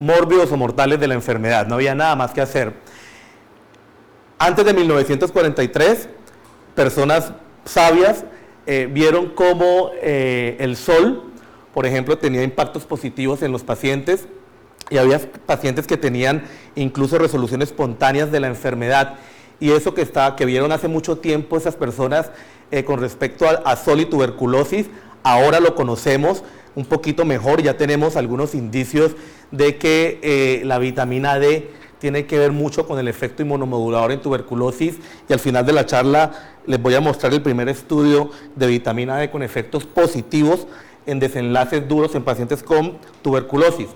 mórbidos o mortales de la enfermedad, no había nada más que hacer. Antes de 1943, personas sabias vieron cómo el sol, por ejemplo, tenía impactos positivos en los pacientes, y había pacientes que tenían incluso resolución espontánea de la enfermedad, y eso que vieron hace mucho tiempo esas personas con respecto a sol y tuberculosis, ahora lo conocemos un poquito mejor, ya tenemos algunos indicios de que la vitamina D tiene que ver mucho con el efecto inmunomodulador en tuberculosis, y al final de la charla les voy a mostrar el primer estudio de vitamina D con efectos positivos en desenlaces duros en pacientes con tuberculosis.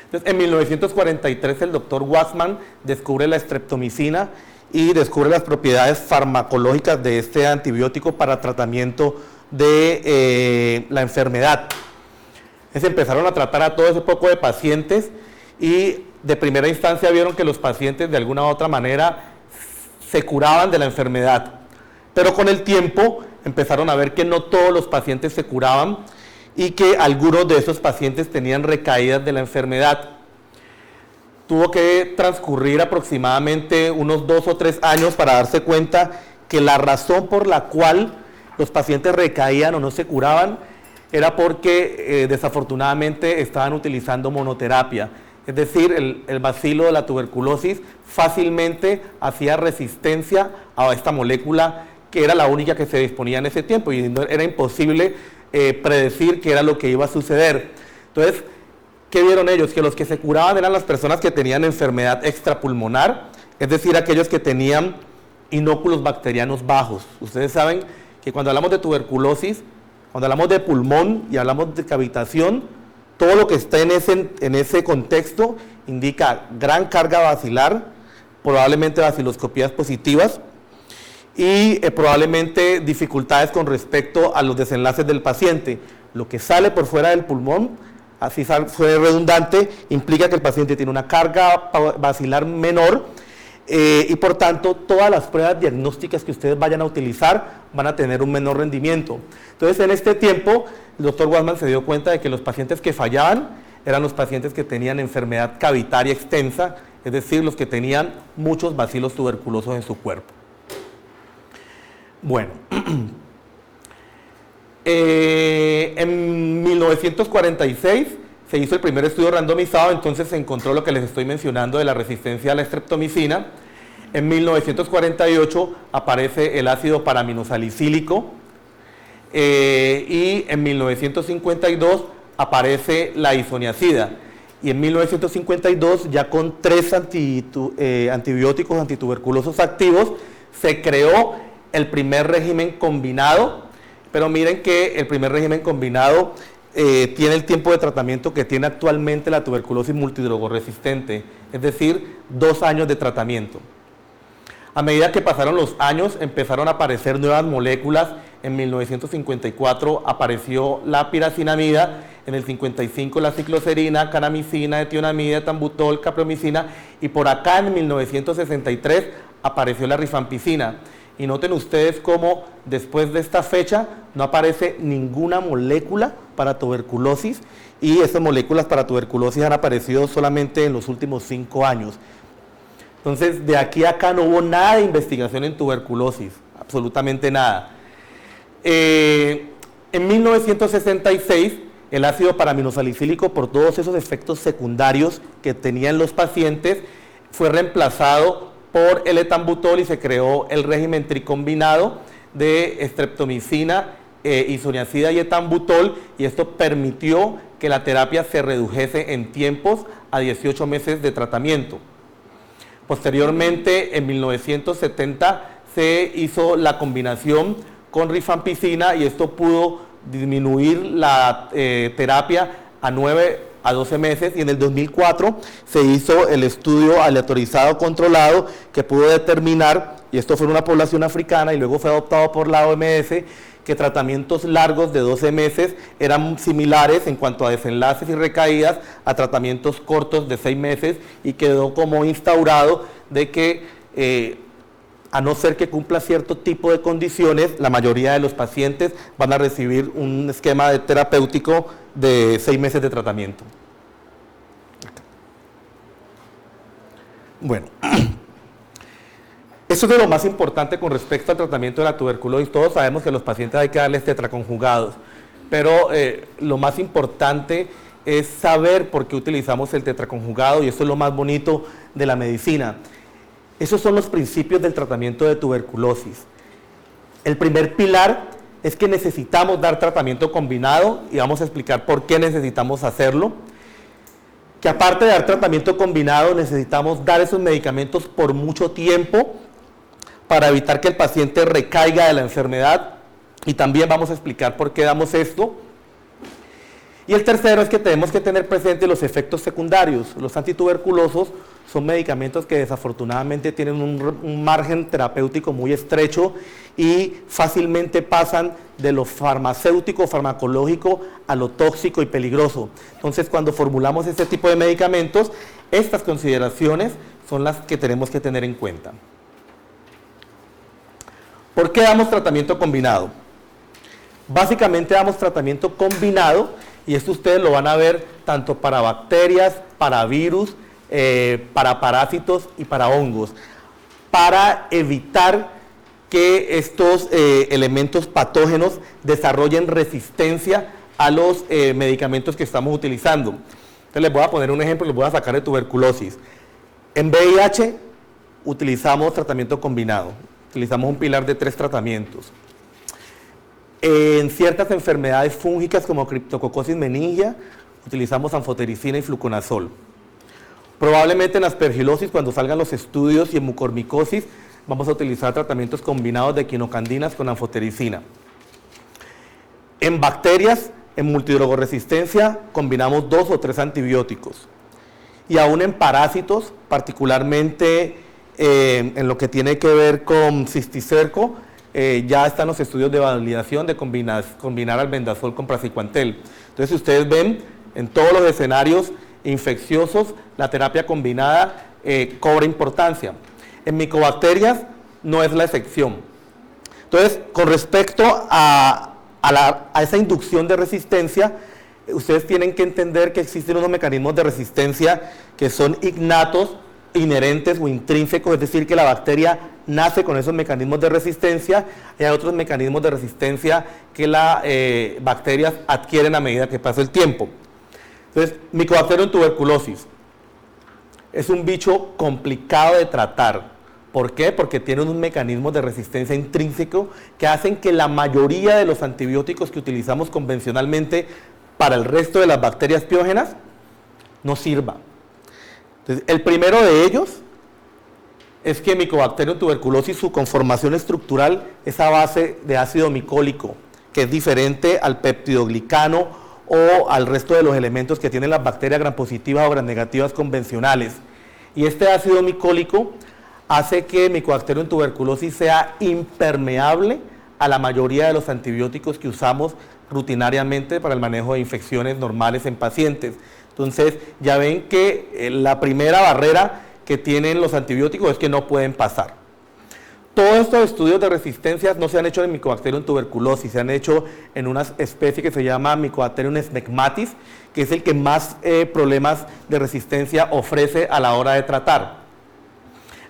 Entonces, en 1943 el doctor Wassman descubre la streptomicina y descubre las propiedades farmacológicas de este antibiótico para tratamiento de la enfermedad. Entonces empezaron a tratar a todo ese poco de pacientes, y de primera instancia vieron que los pacientes de alguna u otra manera se curaban de la enfermedad, pero con el tiempo empezaron a ver que no todos los pacientes se curaban y que algunos de esos pacientes tenían recaídas de la enfermedad. Tuvo que transcurrir aproximadamente unos 2 o 3 años para darse cuenta que la razón por la cual los pacientes recaían o no se curaban era porque desafortunadamente estaban utilizando monoterapia. Es decir, el bacilo de la tuberculosis fácilmente hacía resistencia a esta molécula, que era la única que se disponía en ese tiempo, y era imposible predecir qué era lo que iba a suceder. Entonces, ¿qué vieron ellos? Que los que se curaban eran las personas que tenían enfermedad extrapulmonar, es decir, aquellos que tenían inóculos bacterianos bajos. Ustedes saben que cuando hablamos de tuberculosis, cuando hablamos de pulmón y hablamos de cavitación, todo lo que está en ese contexto indica gran carga bacilar, probablemente baciloscopías positivas, y probablemente dificultades con respecto a los desenlaces del paciente. Lo que sale por fuera del pulmón, así fue redundante, implica que el paciente tiene una carga bacilar menor, y por tanto todas las pruebas diagnósticas que ustedes vayan a utilizar van a tener un menor rendimiento. Entonces, en este tiempo el doctor Wassman se dio cuenta de que los pacientes que fallaban eran los pacientes que tenían enfermedad cavitaria extensa, es decir, los que tenían muchos bacilos tuberculosos en su cuerpo. Bueno, en 1946 se hizo el primer estudio randomizado, entonces se encontró lo que les estoy mencionando de la resistencia a la streptomicina. En 1948 aparece el ácido paraminosalicílico, y en 1952 aparece la isoniazida, y en 1952 ya con 3 antibióticos antituberculosos activos se creó el primer régimen combinado, pero miren que el primer régimen combinado tiene el tiempo de tratamiento que tiene actualmente la tuberculosis multidrogoresistente, es decir, 2 años de tratamiento. A medida que pasaron los años, empezaron a aparecer nuevas moléculas. En 1954 apareció la piracinamida, en el 55 la cicloserina, canamicina, etionamida, etambutol, capromicina, y por acá en 1963 apareció la rifampicina. Y noten ustedes cómo después de esta fecha no aparece ninguna molécula para tuberculosis, y estas moléculas para tuberculosis han aparecido solamente en los últimos 5 años. Entonces, de aquí a acá no hubo nada de investigación en tuberculosis, absolutamente nada. En 1966, el ácido paraminosalicílico, por todos esos efectos secundarios que tenían los pacientes, fue reemplazado por el etambutol, y se creó el régimen tricombinado de streptomicina, isoniazida y etambutol, y esto permitió que la terapia se redujese en tiempos a 18 meses de tratamiento. Posteriormente, en 1970, se hizo la combinación con rifampicina, y esto pudo disminuir la terapia a 9 a 12 meses, y en el 2004 se hizo el estudio aleatorizado controlado que pudo determinar, y esto fue en una población africana y luego fue adoptado por la OMS, que tratamientos largos de 12 meses eran similares en cuanto a desenlaces y recaídas a tratamientos cortos de 6 meses, y quedó como instaurado de que a no ser que cumpla cierto tipo de condiciones, la mayoría de los pacientes van a recibir un esquema terapéutico de 6 meses de tratamiento. Bueno, eso es de lo más importante con respecto al tratamiento de la tuberculosis. Todos sabemos que a los pacientes hay que darles tetraconjugados, pero lo más importante es saber por qué utilizamos el tetraconjugado, y eso es lo más bonito de la medicina. Esos son los principios del tratamiento de tuberculosis. El primer pilar es que necesitamos dar tratamiento combinado, y vamos a explicar por qué necesitamos hacerlo. Que aparte de dar tratamiento combinado, necesitamos dar esos medicamentos por mucho tiempo para evitar que el paciente recaiga de la enfermedad, y también vamos a explicar por qué damos esto. Y el tercero es que tenemos que tener presente los efectos secundarios. Los antituberculosos son medicamentos que desafortunadamente tienen un margen terapéutico muy estrecho y fácilmente pasan de lo farmacéutico, farmacológico, a lo tóxico y peligroso. Entonces, cuando formulamos este tipo de medicamentos, estas consideraciones son las que tenemos que tener en cuenta. ¿Por qué damos tratamiento combinado? Básicamente damos tratamiento combinado, y esto ustedes lo van a ver tanto para bacterias, para virus, para parásitos y para hongos, para evitar que estos elementos patógenos desarrollen resistencia a los medicamentos que estamos utilizando. Entonces les voy a poner un ejemplo, les voy a sacar de tuberculosis. En VIH utilizamos tratamiento combinado, utilizamos un pilar de 3 tratamientos. En ciertas enfermedades fúngicas como Cryptococcus meningia, utilizamos anfotericina y fluconazol. Probablemente en aspergilosis, cuando salgan los estudios, y en mucormicosis, vamos a utilizar tratamientos combinados de quinocandinas con anfotericina. En bacterias, en multidrogoresistencia, combinamos 2 o 3 antibióticos. Y aún en parásitos, particularmente en lo que tiene que ver con cisticerco, ya están los estudios de validación de combinar albendazol con praziquantel. Entonces, si ustedes ven, en todos los escenarios infecciosos, la terapia combinada cobra importancia. En micobacterias no es la excepción. Entonces, con respecto a esa inducción de resistencia, ustedes tienen que entender que existen unos mecanismos de resistencia que son innatos, inherentes o intrínsecos, es decir, que la bacteria nace con esos mecanismos de resistencia, y hay otros mecanismos de resistencia que las bacterias adquieren a medida que pasa el tiempo. Entonces, Mycobacterium tuberculosis es un bicho complicado de tratar. ¿Por qué? Porque tiene unos mecanismos de resistencia intrínseco que hacen que la mayoría de los antibióticos que utilizamos convencionalmente para el resto de las bacterias piógenas no sirva. Entonces, el primero de ellos es que Mycobacterium tuberculosis, su conformación estructural es a base de ácido micólico, que es diferente al peptidoglicano o al resto de los elementos que tienen las bacterias gram positivas o gram negativas convencionales. Y este ácido micólico hace que Mycobacterium tuberculosis sea impermeable a la mayoría de los antibióticos que usamos rutinariamente para el manejo de infecciones normales en pacientes. Entonces, ya ven que la primera barrera que tienen los antibióticos es que no pueden pasar. Todos estos estudios de resistencia no se han hecho en Mycobacterium tuberculosis, se han hecho en una especie que se llama Mycobacterium smegmatis, que es el que más problemas de resistencia ofrece a la hora de tratar.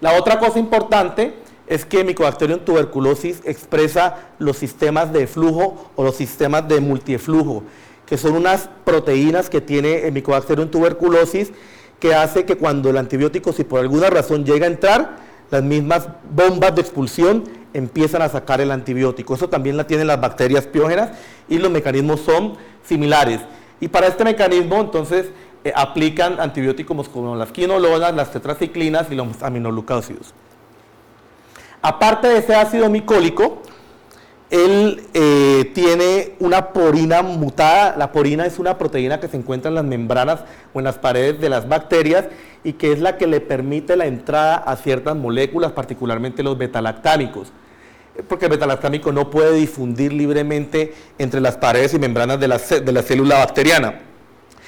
La otra cosa importante es que Mycobacterium tuberculosis expresa los sistemas de flujo o los sistemas de multieflujo, que son unas proteínas que tiene el Mycobacterium tuberculosis, que hace que cuando el antibiótico, si por alguna razón llega a entrar, las mismas bombas de expulsión empiezan a sacar el antibiótico. Eso también la tienen las bacterias piógenas y los mecanismos son similares. Y para este mecanismo, entonces, aplican antibióticos como las quinolonas, las tetraciclinas y los aminoglucósidos. Aparte de ese ácido micólico, él tiene una porina mutada. La porina es una proteína que se encuentra en las membranas o en las paredes de las bacterias y que es la que le permite la entrada a ciertas moléculas, particularmente los betalactámicos, porque el betalactámico no puede difundir libremente entre las paredes y membranas de la célula bacteriana.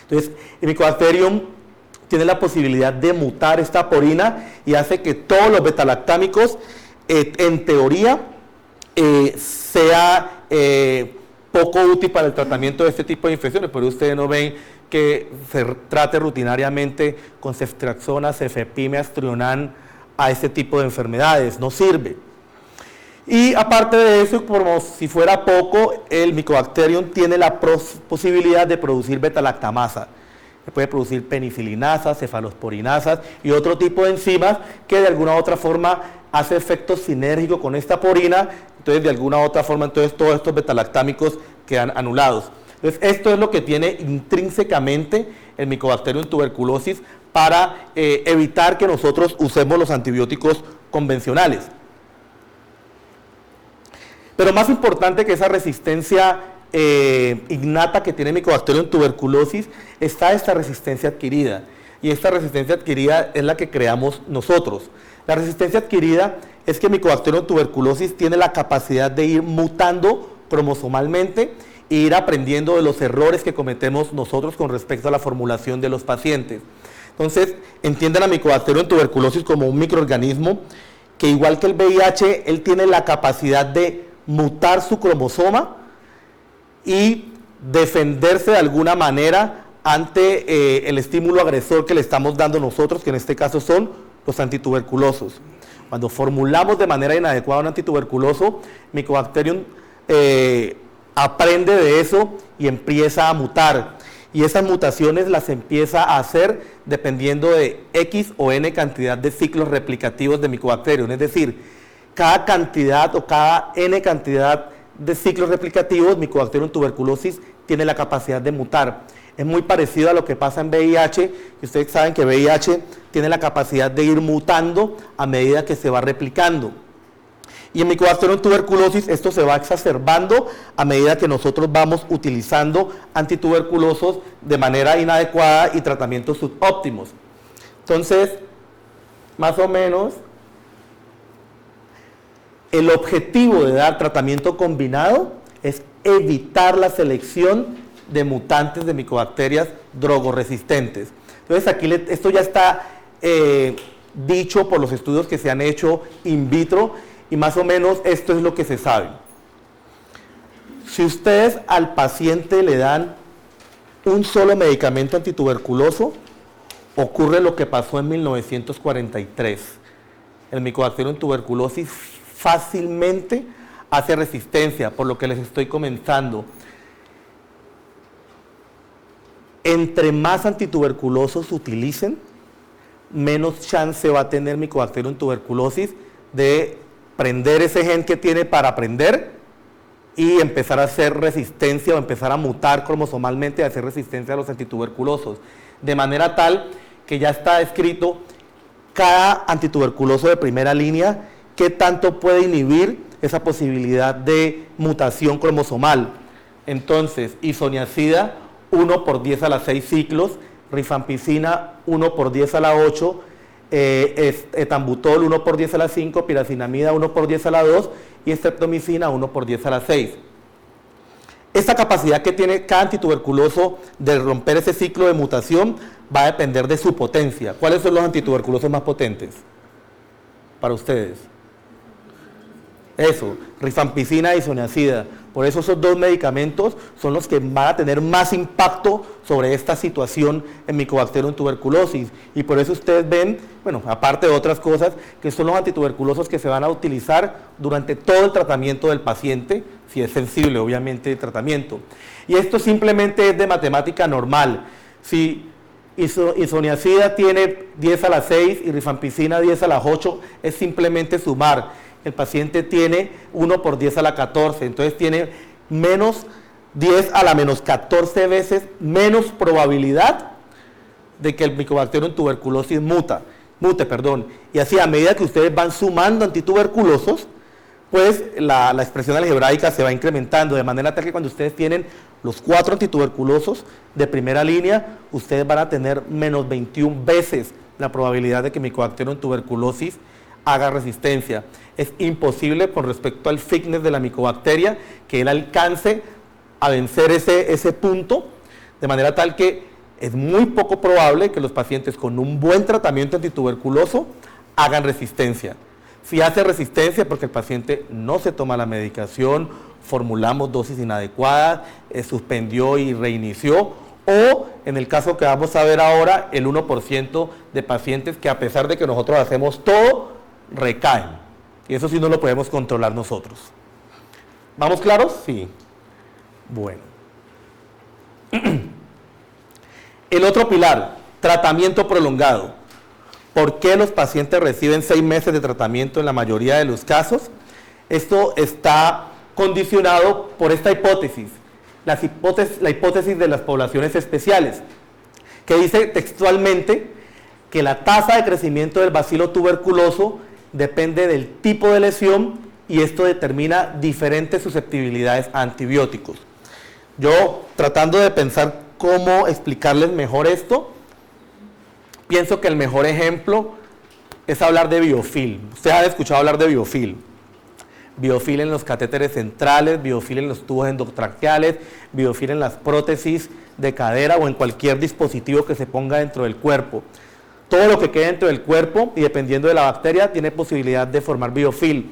Entonces, el Mycobacterium tiene la posibilidad de mutar esta porina y hace que todos los betalactámicos, en teoría, sea poco útil para el tratamiento de este tipo de infecciones. Pero ustedes no ven que se trate rutinariamente con ceftriaxona, cefepime, trionan a este tipo de enfermedades, no sirve. Y aparte de eso, como si fuera poco, el Mycobacterium tiene la posibilidad de producir beta-lactamasa. Puede producir penicilinasas, cefalosporinasas y otro tipo de enzimas que de alguna u otra forma hace efecto sinérgico con esta porina, entonces de alguna u otra forma entonces todos estos betalactámicos quedan anulados. Entonces esto es lo que tiene intrínsecamente el Mycobacterium tuberculosis para evitar que nosotros usemos los antibióticos convencionales. Pero más importante que esa resistencia innata que tiene Mycobacterium tuberculosis está esta resistencia adquirida, y esta resistencia adquirida es la que creamos nosotros. La resistencia adquirida es que Mycobacterium tuberculosis tiene la capacidad de ir mutando cromosomalmente e ir aprendiendo de los errores que cometemos nosotros con respecto a la formulación de los pacientes. Entonces, entiendan a Mycobacterium tuberculosis como un microorganismo que, igual que el VIH, él tiene la capacidad de mutar su cromosoma y defenderse de alguna manera ante el estímulo agresor que le estamos dando nosotros, que en este caso son los antituberculosos. Cuando formulamos de manera inadecuada un antituberculoso, Mycobacterium aprende de eso y empieza a mutar. Y esas mutaciones las empieza a hacer dependiendo de X o N cantidad de ciclos replicativos de Mycobacterium. Es decir, cada cantidad o cada N cantidad de ciclos replicativos, Mycobacterium tuberculosis tiene la capacidad de mutar. Es muy parecido a lo que pasa en VIH, y ustedes saben que VIH tiene la capacidad de ir mutando a medida que se va replicando. Y en Mycobacterium tuberculosis esto se va exacerbando a medida que nosotros vamos utilizando antituberculosos de manera inadecuada y tratamientos subóptimos. Entonces, más o menos, el objetivo de dar tratamiento combinado es evitar la selección de mutantes de micobacterias drogoresistentes. Entonces aquí esto ya está dicho por los estudios que se han hecho in vitro, y más o menos esto es lo que se sabe. Si ustedes al paciente le dan un solo medicamento antituberculoso, ocurre lo que pasó en 1943. El Mycobacterium tuberculosis fácilmente hace resistencia, por lo que les estoy comentando. Entre más antituberculosos utilicen, menos chance va a tener Mycobacterium tuberculosis de prender ese gen que tiene para aprender y empezar a hacer resistencia o empezar a mutar cromosomalmente, a hacer resistencia a los antituberculosos. De manera tal que ya está escrito cada antituberculoso de primera línea qué tanto puede inhibir esa posibilidad de mutación cromosomal. Entonces, isoniazida 1 por 10 a la 6 ciclos, rifampicina 1 por 10 a la 8, etambutol 1 por 10 a la 5, piracinamida 1 por 10 a la 2 y streptomicina 1 por 10 a la 6. Esta capacidad que tiene cada antituberculoso de romper ese ciclo de mutación va a depender de su potencia. ¿Cuáles son los antituberculosos más potentes para ustedes? Eso, rifampicina y isoniazida. Por eso esos dos medicamentos son los que van a tener más impacto sobre esta situación en Mycobacterium tuberculosis. Y por eso ustedes ven, bueno, aparte de otras cosas, que son los antituberculosos que se van a utilizar durante todo el tratamiento del paciente, si es sensible, obviamente, el tratamiento. Y esto simplemente es de matemática normal. Si isoniazida tiene 10 a la 6 y rifampicina 10 a la 8, es simplemente sumar. El paciente tiene 1 por 10 a la 14, entonces tiene menos 10 a la menos 14 veces menos probabilidad de que el Mycobacterium tuberculosis mute. Y así, a medida que ustedes van sumando antituberculosos, pues la expresión algebraica se va incrementando, de manera tal que cuando ustedes tienen los 4 antituberculosos de primera línea, ustedes van a tener menos 21 veces la probabilidad de que Mycobacterium tuberculosis haga resistencia. Es imposible con respecto al fitness de la micobacteria que él alcance a vencer ese punto, de manera tal que es muy poco probable que los pacientes con un buen tratamiento antituberculoso hagan resistencia. Si hace resistencia porque el paciente no se toma la medicación, formulamos dosis inadecuadas, suspendió y reinició, o en el caso que vamos a ver ahora, el 1% de pacientes que a pesar de que nosotros hacemos todo, recaen. Y eso sí no lo podemos controlar nosotros. ¿Vamos claros? Sí. Bueno. El otro pilar, tratamiento prolongado. ¿Por qué los pacientes reciben 6 meses de tratamiento en la mayoría de los casos? Esto está condicionado por esta hipótesis, la hipótesis de las poblaciones especiales, que dice textualmente que la tasa de crecimiento del bacilo tuberculoso depende del tipo de lesión y esto determina diferentes susceptibilidades a antibióticos. Yo, tratando de pensar cómo explicarles mejor esto, pienso que el mejor ejemplo es hablar de biofilm. Ustedes han escuchado hablar de biofilm. Biofilm en los catéteres centrales, biofilm en los tubos endotraqueales, biofilm en las prótesis de cadera o en cualquier dispositivo que se ponga dentro del cuerpo. Todo lo que quede dentro del cuerpo y dependiendo de la bacteria tiene posibilidad de formar biofilm.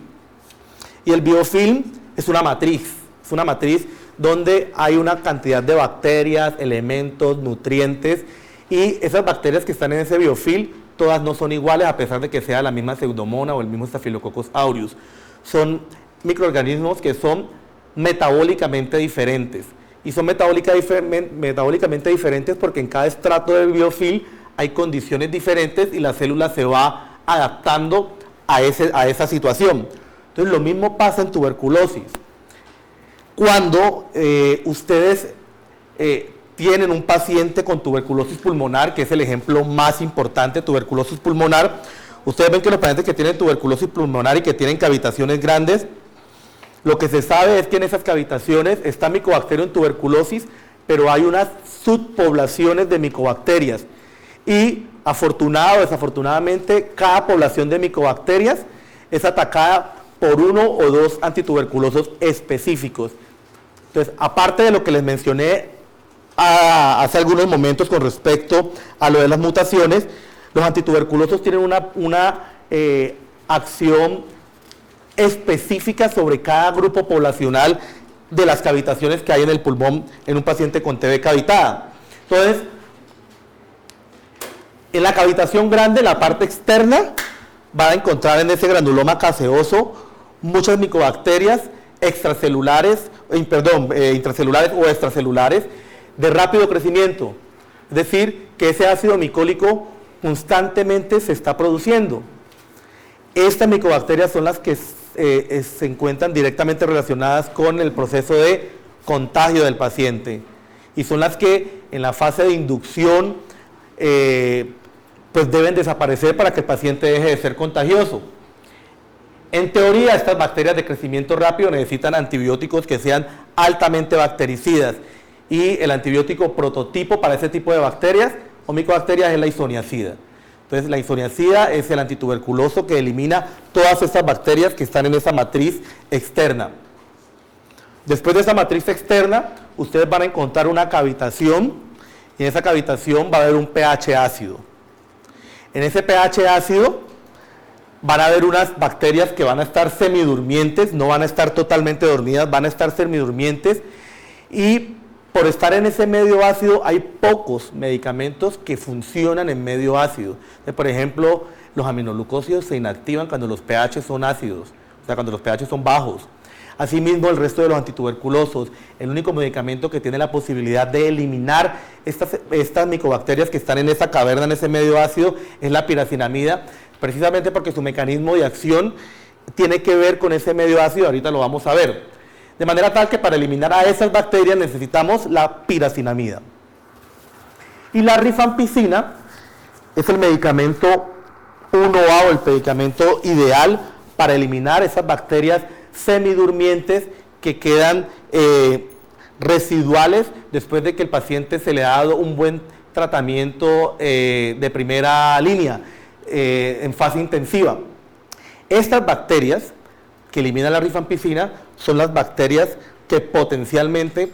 Y el biofilm es una matriz donde hay una cantidad de bacterias, elementos, nutrientes y esas bacterias que están en ese biofilm todas no son iguales a pesar de que sea la misma Pseudomonas o el mismo Staphylococcus aureus. Son microorganismos que son metabólicamente diferentes. Y son metabólicamente diferentes porque en cada estrato del biofilm hay condiciones diferentes y la célula se va adaptando a esa situación. Entonces lo mismo pasa en tuberculosis. Cuando ustedes tienen un paciente con tuberculosis pulmonar, que es el ejemplo más importante, tuberculosis pulmonar, ustedes ven que los pacientes que tienen tuberculosis pulmonar y que tienen cavitaciones grandes, lo que se sabe es que en esas cavitaciones está Mycobacterium tuberculosis, pero hay unas subpoblaciones de micobacterias. Y afortunado o desafortunadamente, cada población de micobacterias es atacada por 1 o 2 antituberculosos específicos. Entonces, aparte de lo que les mencioné hace algunos momentos con respecto a lo de las mutaciones, los antituberculosos tienen una acción específica sobre cada grupo poblacional de las cavitaciones que hay en el pulmón en un paciente con TB cavitada. Entonces, en la cavitación grande, en la parte externa, van a encontrar en ese granuloma caseoso muchas micobacterias intracelulares o extracelulares de rápido crecimiento. Es decir, que ese ácido micólico constantemente se está produciendo. Estas micobacterias son las que se encuentran directamente relacionadas con el proceso de contagio del paciente y son las que en la fase de inducción pues deben desaparecer para que el paciente deje de ser contagioso. En teoría, estas bacterias de crecimiento rápido necesitan antibióticos que sean altamente bactericidas y el antibiótico prototipo para ese tipo de bacterias o micobacterias es la isoniazida. Entonces, la isoniazida es el antituberculoso que elimina todas estas bacterias que están en esa matriz externa. Después de esa matriz externa, ustedes van a encontrar una cavitación y en esa cavitación va a haber un pH ácido. En ese pH ácido van a haber unas bacterias que van a estar semidurmientes, no van a estar totalmente dormidas, van a estar semidurmientes y por estar en ese medio ácido hay pocos medicamentos que funcionan en medio ácido. Por ejemplo, los aminoglucósidos se inactivan cuando los pH son ácidos, o sea, cuando los pH son bajos. Asimismo, el resto de los antituberculosos, el único medicamento que tiene la posibilidad de eliminar estas micobacterias que están en esa caverna, en ese medio ácido, es la piracinamida, precisamente porque su mecanismo de acción tiene que ver con ese medio ácido, ahorita lo vamos a ver. De manera tal que para eliminar a esas bacterias necesitamos la piracinamida. Y la rifampicina es el medicamento 1A o el medicamento ideal para eliminar esas bacterias semidurmientes que quedan residuales después de que el paciente se le ha dado un buen tratamiento de primera línea en fase intensiva. Estas bacterias que eliminan la rifampicina son las bacterias que potencialmente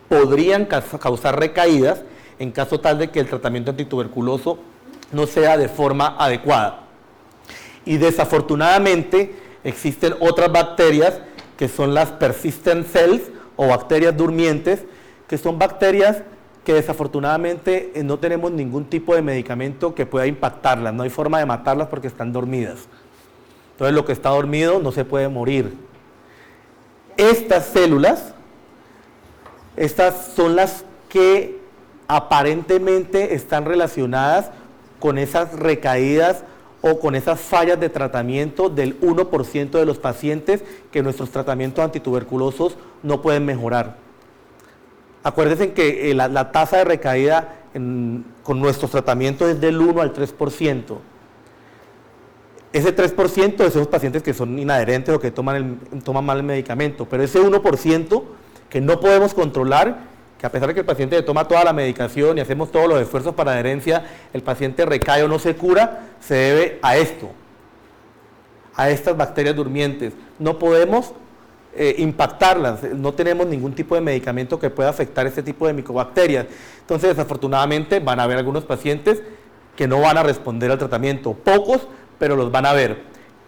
podrían causar recaídas en caso tal de que el tratamiento antituberculoso no sea de forma adecuada. Y desafortunadamente existen otras bacterias que son las persistent cells o bacterias durmientes, que son bacterias que desafortunadamente no tenemos ningún tipo de medicamento que pueda impactarlas, no hay forma de matarlas porque están dormidas. Entonces lo que está dormido no se puede morir. Estas células, estas son las que aparentemente están relacionadas con esas recaídas o con esas fallas de tratamiento del 1% de los pacientes que nuestros tratamientos antituberculosos no pueden mejorar. Acuérdense que la tasa de recaída con nuestros tratamientos es del 1 al 3%. Ese 3% de esos pacientes que son inadherentes o que toman mal el medicamento, pero ese 1% que no podemos controlar, que a pesar de que el paciente toma toda la medicación y hacemos todos los esfuerzos para adherencia, el paciente recae o no se cura, se debe a esto, a estas bacterias durmientes. No podemos impactarlas, no tenemos ningún tipo de medicamento que pueda afectar este tipo de micobacterias. Entonces, desafortunadamente, van a haber algunos pacientes que no van a responder al tratamiento, pocos, pero los van a ver.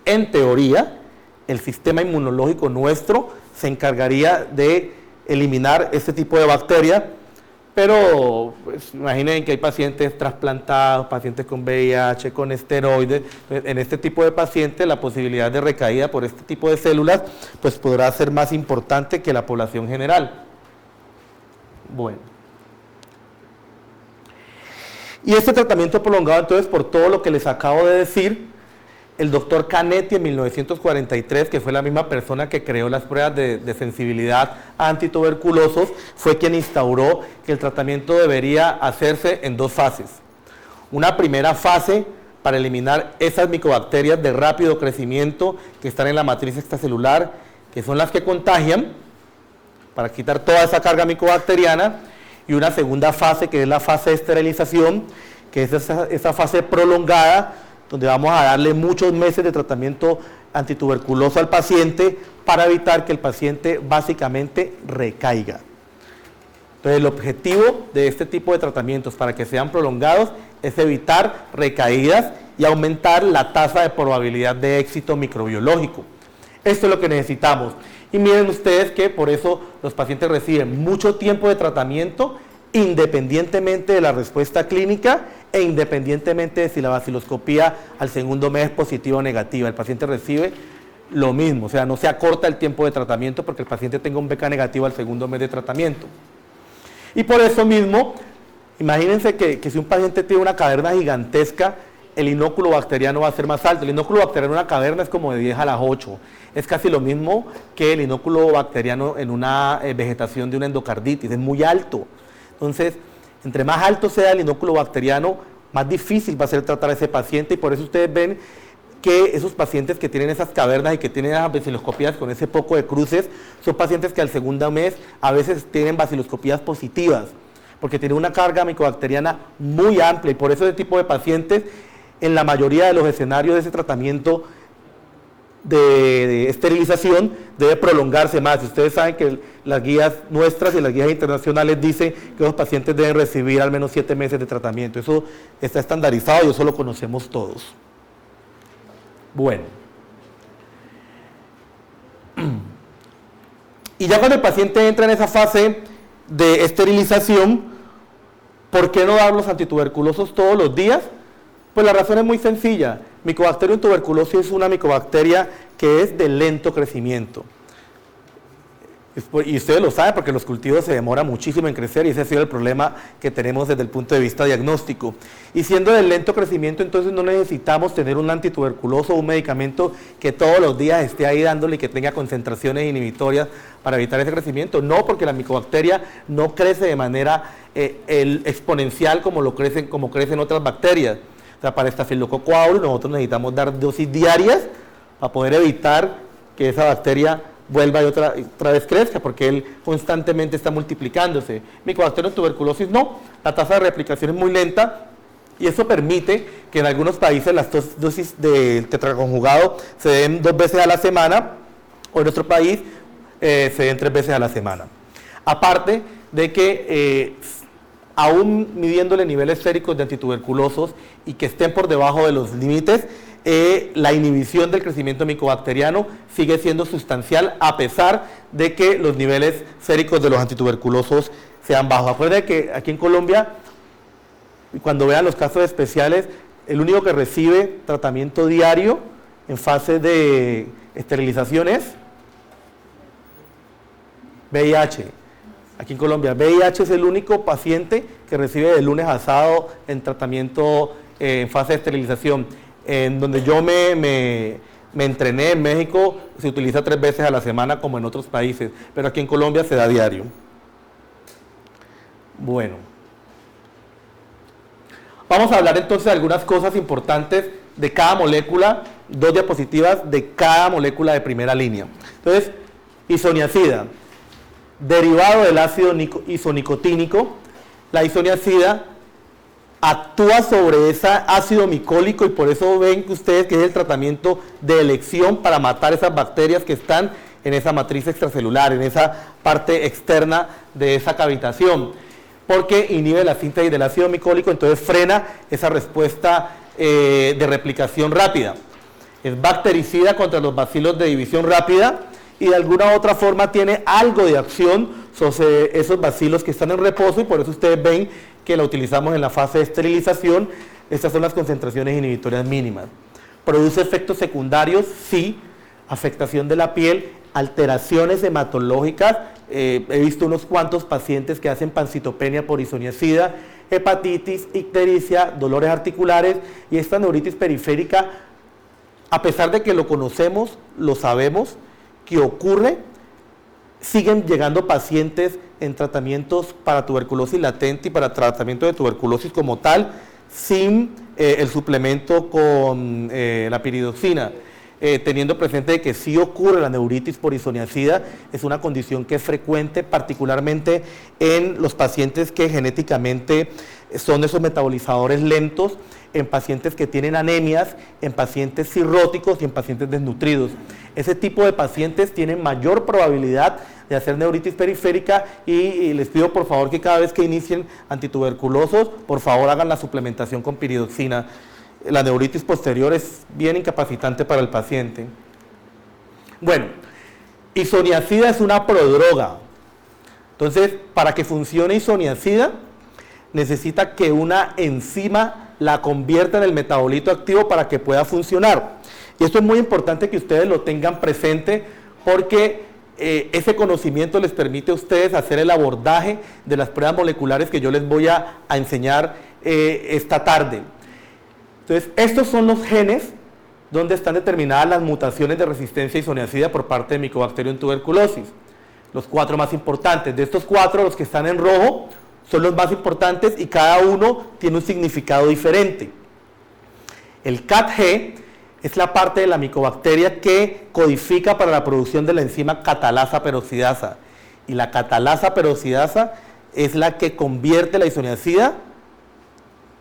En teoría, el sistema inmunológico nuestro se encargaría de eliminar este tipo de bacterias, pero pues, imaginen que hay pacientes trasplantados, pacientes con VIH, con esteroides. En este tipo de pacientes la posibilidad de recaída por este tipo de células pues podrá ser más importante que la población general. Bueno. Y este tratamiento prolongado entonces por todo lo que les acabo de decir, el doctor Canetti en 1943, que fue la misma persona que creó las pruebas de sensibilidad a antituberculosos, fue quien instauró que el tratamiento debería hacerse en dos fases. Una primera fase para eliminar esas micobacterias de rápido crecimiento que están en la matriz extracelular, que son las que contagian, para quitar toda esa carga micobacteriana, y una segunda fase que es la fase de esterilización, que es esa fase prolongada, donde vamos a darle muchos meses de tratamiento antituberculoso al paciente para evitar que el paciente básicamente recaiga. Entonces el objetivo de este tipo de tratamientos para que sean prolongados es evitar recaídas y aumentar la tasa de probabilidad de éxito microbiológico. Esto es lo que necesitamos. Y miren ustedes que por eso los pacientes reciben mucho tiempo de tratamiento independientemente de la respuesta clínica e independientemente de si la baciloscopía al segundo mes es positiva o negativa. El paciente recibe lo mismo, o sea, no se acorta el tiempo de tratamiento porque el paciente tenga un BK negativo al segundo mes de tratamiento. Y por eso mismo, imagínense que si un paciente tiene una caverna gigantesca, el inóculo bacteriano va a ser más alto. El inóculo bacteriano en una caverna es como de 10 a las 8. Es casi lo mismo que el inóculo bacteriano en una vegetación de una endocarditis, es muy alto. Entonces, entre más alto sea el inóculo bacteriano, más difícil va a ser tratar a ese paciente, y por eso ustedes ven que esos pacientes que tienen esas cavernas y que tienen las baciloscopías con ese poco de cruces, son pacientes que al segundo mes a veces tienen baciloscopías positivas, porque tienen una carga micobacteriana muy amplia, y por eso ese tipo de pacientes, en la mayoría de los escenarios de ese tratamiento de esterilización, debe prolongarse más. Ustedes saben que las guías nuestras y las guías internacionales dicen que los pacientes deben recibir al menos 7 meses de tratamiento. Eso está estandarizado y eso lo conocemos todos. Bueno. Y ya cuando el paciente entra en esa fase de esterilización, ¿por qué no dar los antituberculosos todos los días? Pues la razón es muy sencilla. Mycobacterium tuberculosis es una micobacteria que es de lento crecimiento. Y ustedes lo saben porque los cultivos se demoran muchísimo en crecer, y ese ha sido el problema que tenemos desde el punto de vista diagnóstico. Y siendo de lento crecimiento, entonces no necesitamos tener un antituberculoso o un medicamento que todos los días esté ahí dándole y que tenga concentraciones inhibitorias para evitar ese crecimiento. No, porque la micobacteria no crece de manera exponencial como crecen otras bacterias. O sea, para Staphylococcus aureus nosotros necesitamos dar dosis diarias para poder evitar que esa bacteria vuelva y otra vez crezca, porque él constantemente está multiplicándose. Mycobacterium tuberculosis no, la tasa de replicación es muy lenta, y eso permite que en algunos países las dosis del tetraconjugado se den 2 veces a la semana, o en nuestro país se den 3 veces a la semana. Aparte de que aún midiéndole niveles séricos de antituberculosos y que estén por debajo de los límites, la inhibición del crecimiento micobacteriano sigue siendo sustancial, a pesar de que los niveles séricos de los antituberculosos sean bajos. Acuérdense que aquí en Colombia, cuando vean los casos especiales, el único que recibe tratamiento diario en fase de esterilización es VIH. Aquí en Colombia, VIH es el único paciente que recibe de lunes a sábado en tratamiento en fase de esterilización. En donde yo me entrené en México, se utiliza 3 veces a la semana como en otros países, pero aquí en Colombia se da diario. Bueno, vamos a hablar entonces de algunas cosas importantes de cada molécula, 2 diapositivas de cada molécula de primera línea. Entonces, isoniazida, derivado del ácido isonicotínico. La isoniazida actúa sobre ese ácido micólico y por eso ven que ustedes que es el tratamiento de elección para matar esas bacterias que están en esa matriz extracelular, en esa parte externa de esa cavitación, porque inhibe la síntesis del ácido micólico, entonces frena esa respuesta de replicación rápida. Es bactericida contra los bacilos de división rápida y de alguna u otra forma tiene algo de acción sobre esos bacilos que están en reposo y por eso ustedes ven que la utilizamos en la fase de esterilización. Estas son las concentraciones inhibitorias mínimas. ¿Produce efectos secundarios? Sí. Afectación de la piel, alteraciones hematológicas. He visto unos cuantos pacientes que hacen pancitopenia por isoniazida, hepatitis, ictericia, dolores articulares y esta neuritis periférica, a pesar de que lo conocemos, lo sabemos, que ocurre, siguen llegando pacientes en tratamientos para tuberculosis latente y para tratamiento de tuberculosis como tal, sin el suplemento con la piridoxina, teniendo presente que sí ocurre la neuritis por isoniazida, es una condición que es frecuente, particularmente en los pacientes que genéticamente son esos metabolizadores lentos, en pacientes que tienen anemias, en pacientes cirróticos y en pacientes desnutridos. Ese tipo de pacientes tienen mayor probabilidad de hacer neuritis periférica y les pido por favor que cada vez que inicien antituberculosos, por favor hagan la suplementación con piridoxina. La neuritis posterior es bien incapacitante para el paciente. Bueno, isoniazida es una prodroga. Entonces, para que funcione isoniazida, necesita que una enzima la convierta en el metabolito activo para que pueda funcionar. Y esto es muy importante que ustedes lo tengan presente porque ese conocimiento les permite a ustedes hacer el abordaje de las pruebas moleculares que yo les voy a enseñar esta tarde. Entonces, estos son los genes donde están determinadas las mutaciones de resistencia a isoniazida por parte de Mycobacterium tuberculosis. Los 4 más importantes. De estos 4, los que están en rojo son los más importantes y cada uno tiene un significado diferente. El CAT-G es la parte de la micobacteria que codifica para la producción de la enzima catalasa peroxidasa. Y la catalasa peroxidasa es la que convierte la isoniazida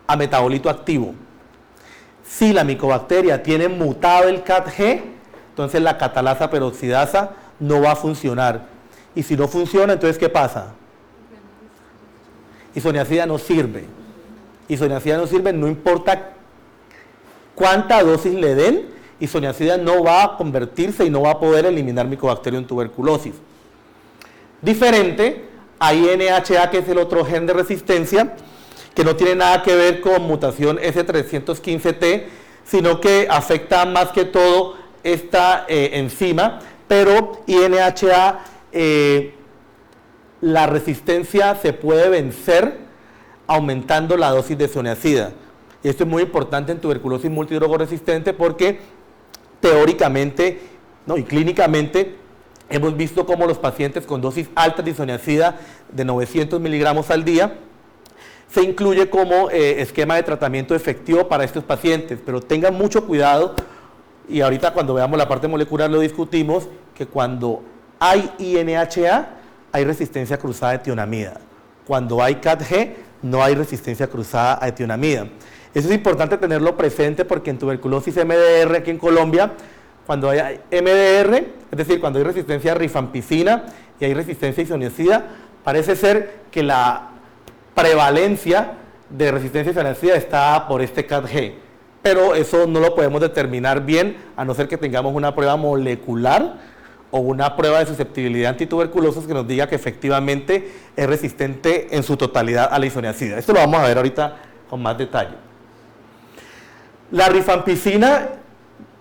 a metabolito activo. Si la micobacteria tiene mutado el CAT-G, entonces la catalasa peroxidasa no va a funcionar. Y si no funciona, entonces ¿qué pasa? Isoniazida no sirve. Isoniazida no sirve, no importa cuánta dosis le den, isoniazida no va a convertirse y no va a poder eliminar Mycobacterium tuberculosis. Diferente a INHA, que es el otro gen de resistencia, que no tiene nada que ver con mutación S315T, sino que afecta más que todo esta enzima, pero INHA, la resistencia se puede vencer aumentando la dosis de isoniazida. Y esto es muy importante en tuberculosis multidrogoresistente porque teóricamente y clínicamente hemos visto cómo los pacientes con dosis altas de isoniazida de 900 miligramos al día se incluye como esquema de tratamiento efectivo para estos pacientes, pero tengan mucho cuidado, y ahorita cuando veamos la parte molecular lo discutimos, que cuando hay INHA hay resistencia cruzada a etionamida. Cuando hay CAT-G no hay resistencia cruzada a etionamida. Eso es importante tenerlo presente porque en tuberculosis MDR aquí en Colombia, cuando hay MDR, es decir, cuando hay resistencia a rifampicina y hay resistencia a isoniazida, parece ser que la prevalencia de resistencia a isoniazida está por este CAT-G. Pero eso no lo podemos determinar bien, a no ser que tengamos una prueba molecular o una prueba de susceptibilidad antituberculosos que nos diga que efectivamente es resistente en su totalidad a la isoniazida. Esto lo vamos a ver ahorita con más detalle. La rifampicina,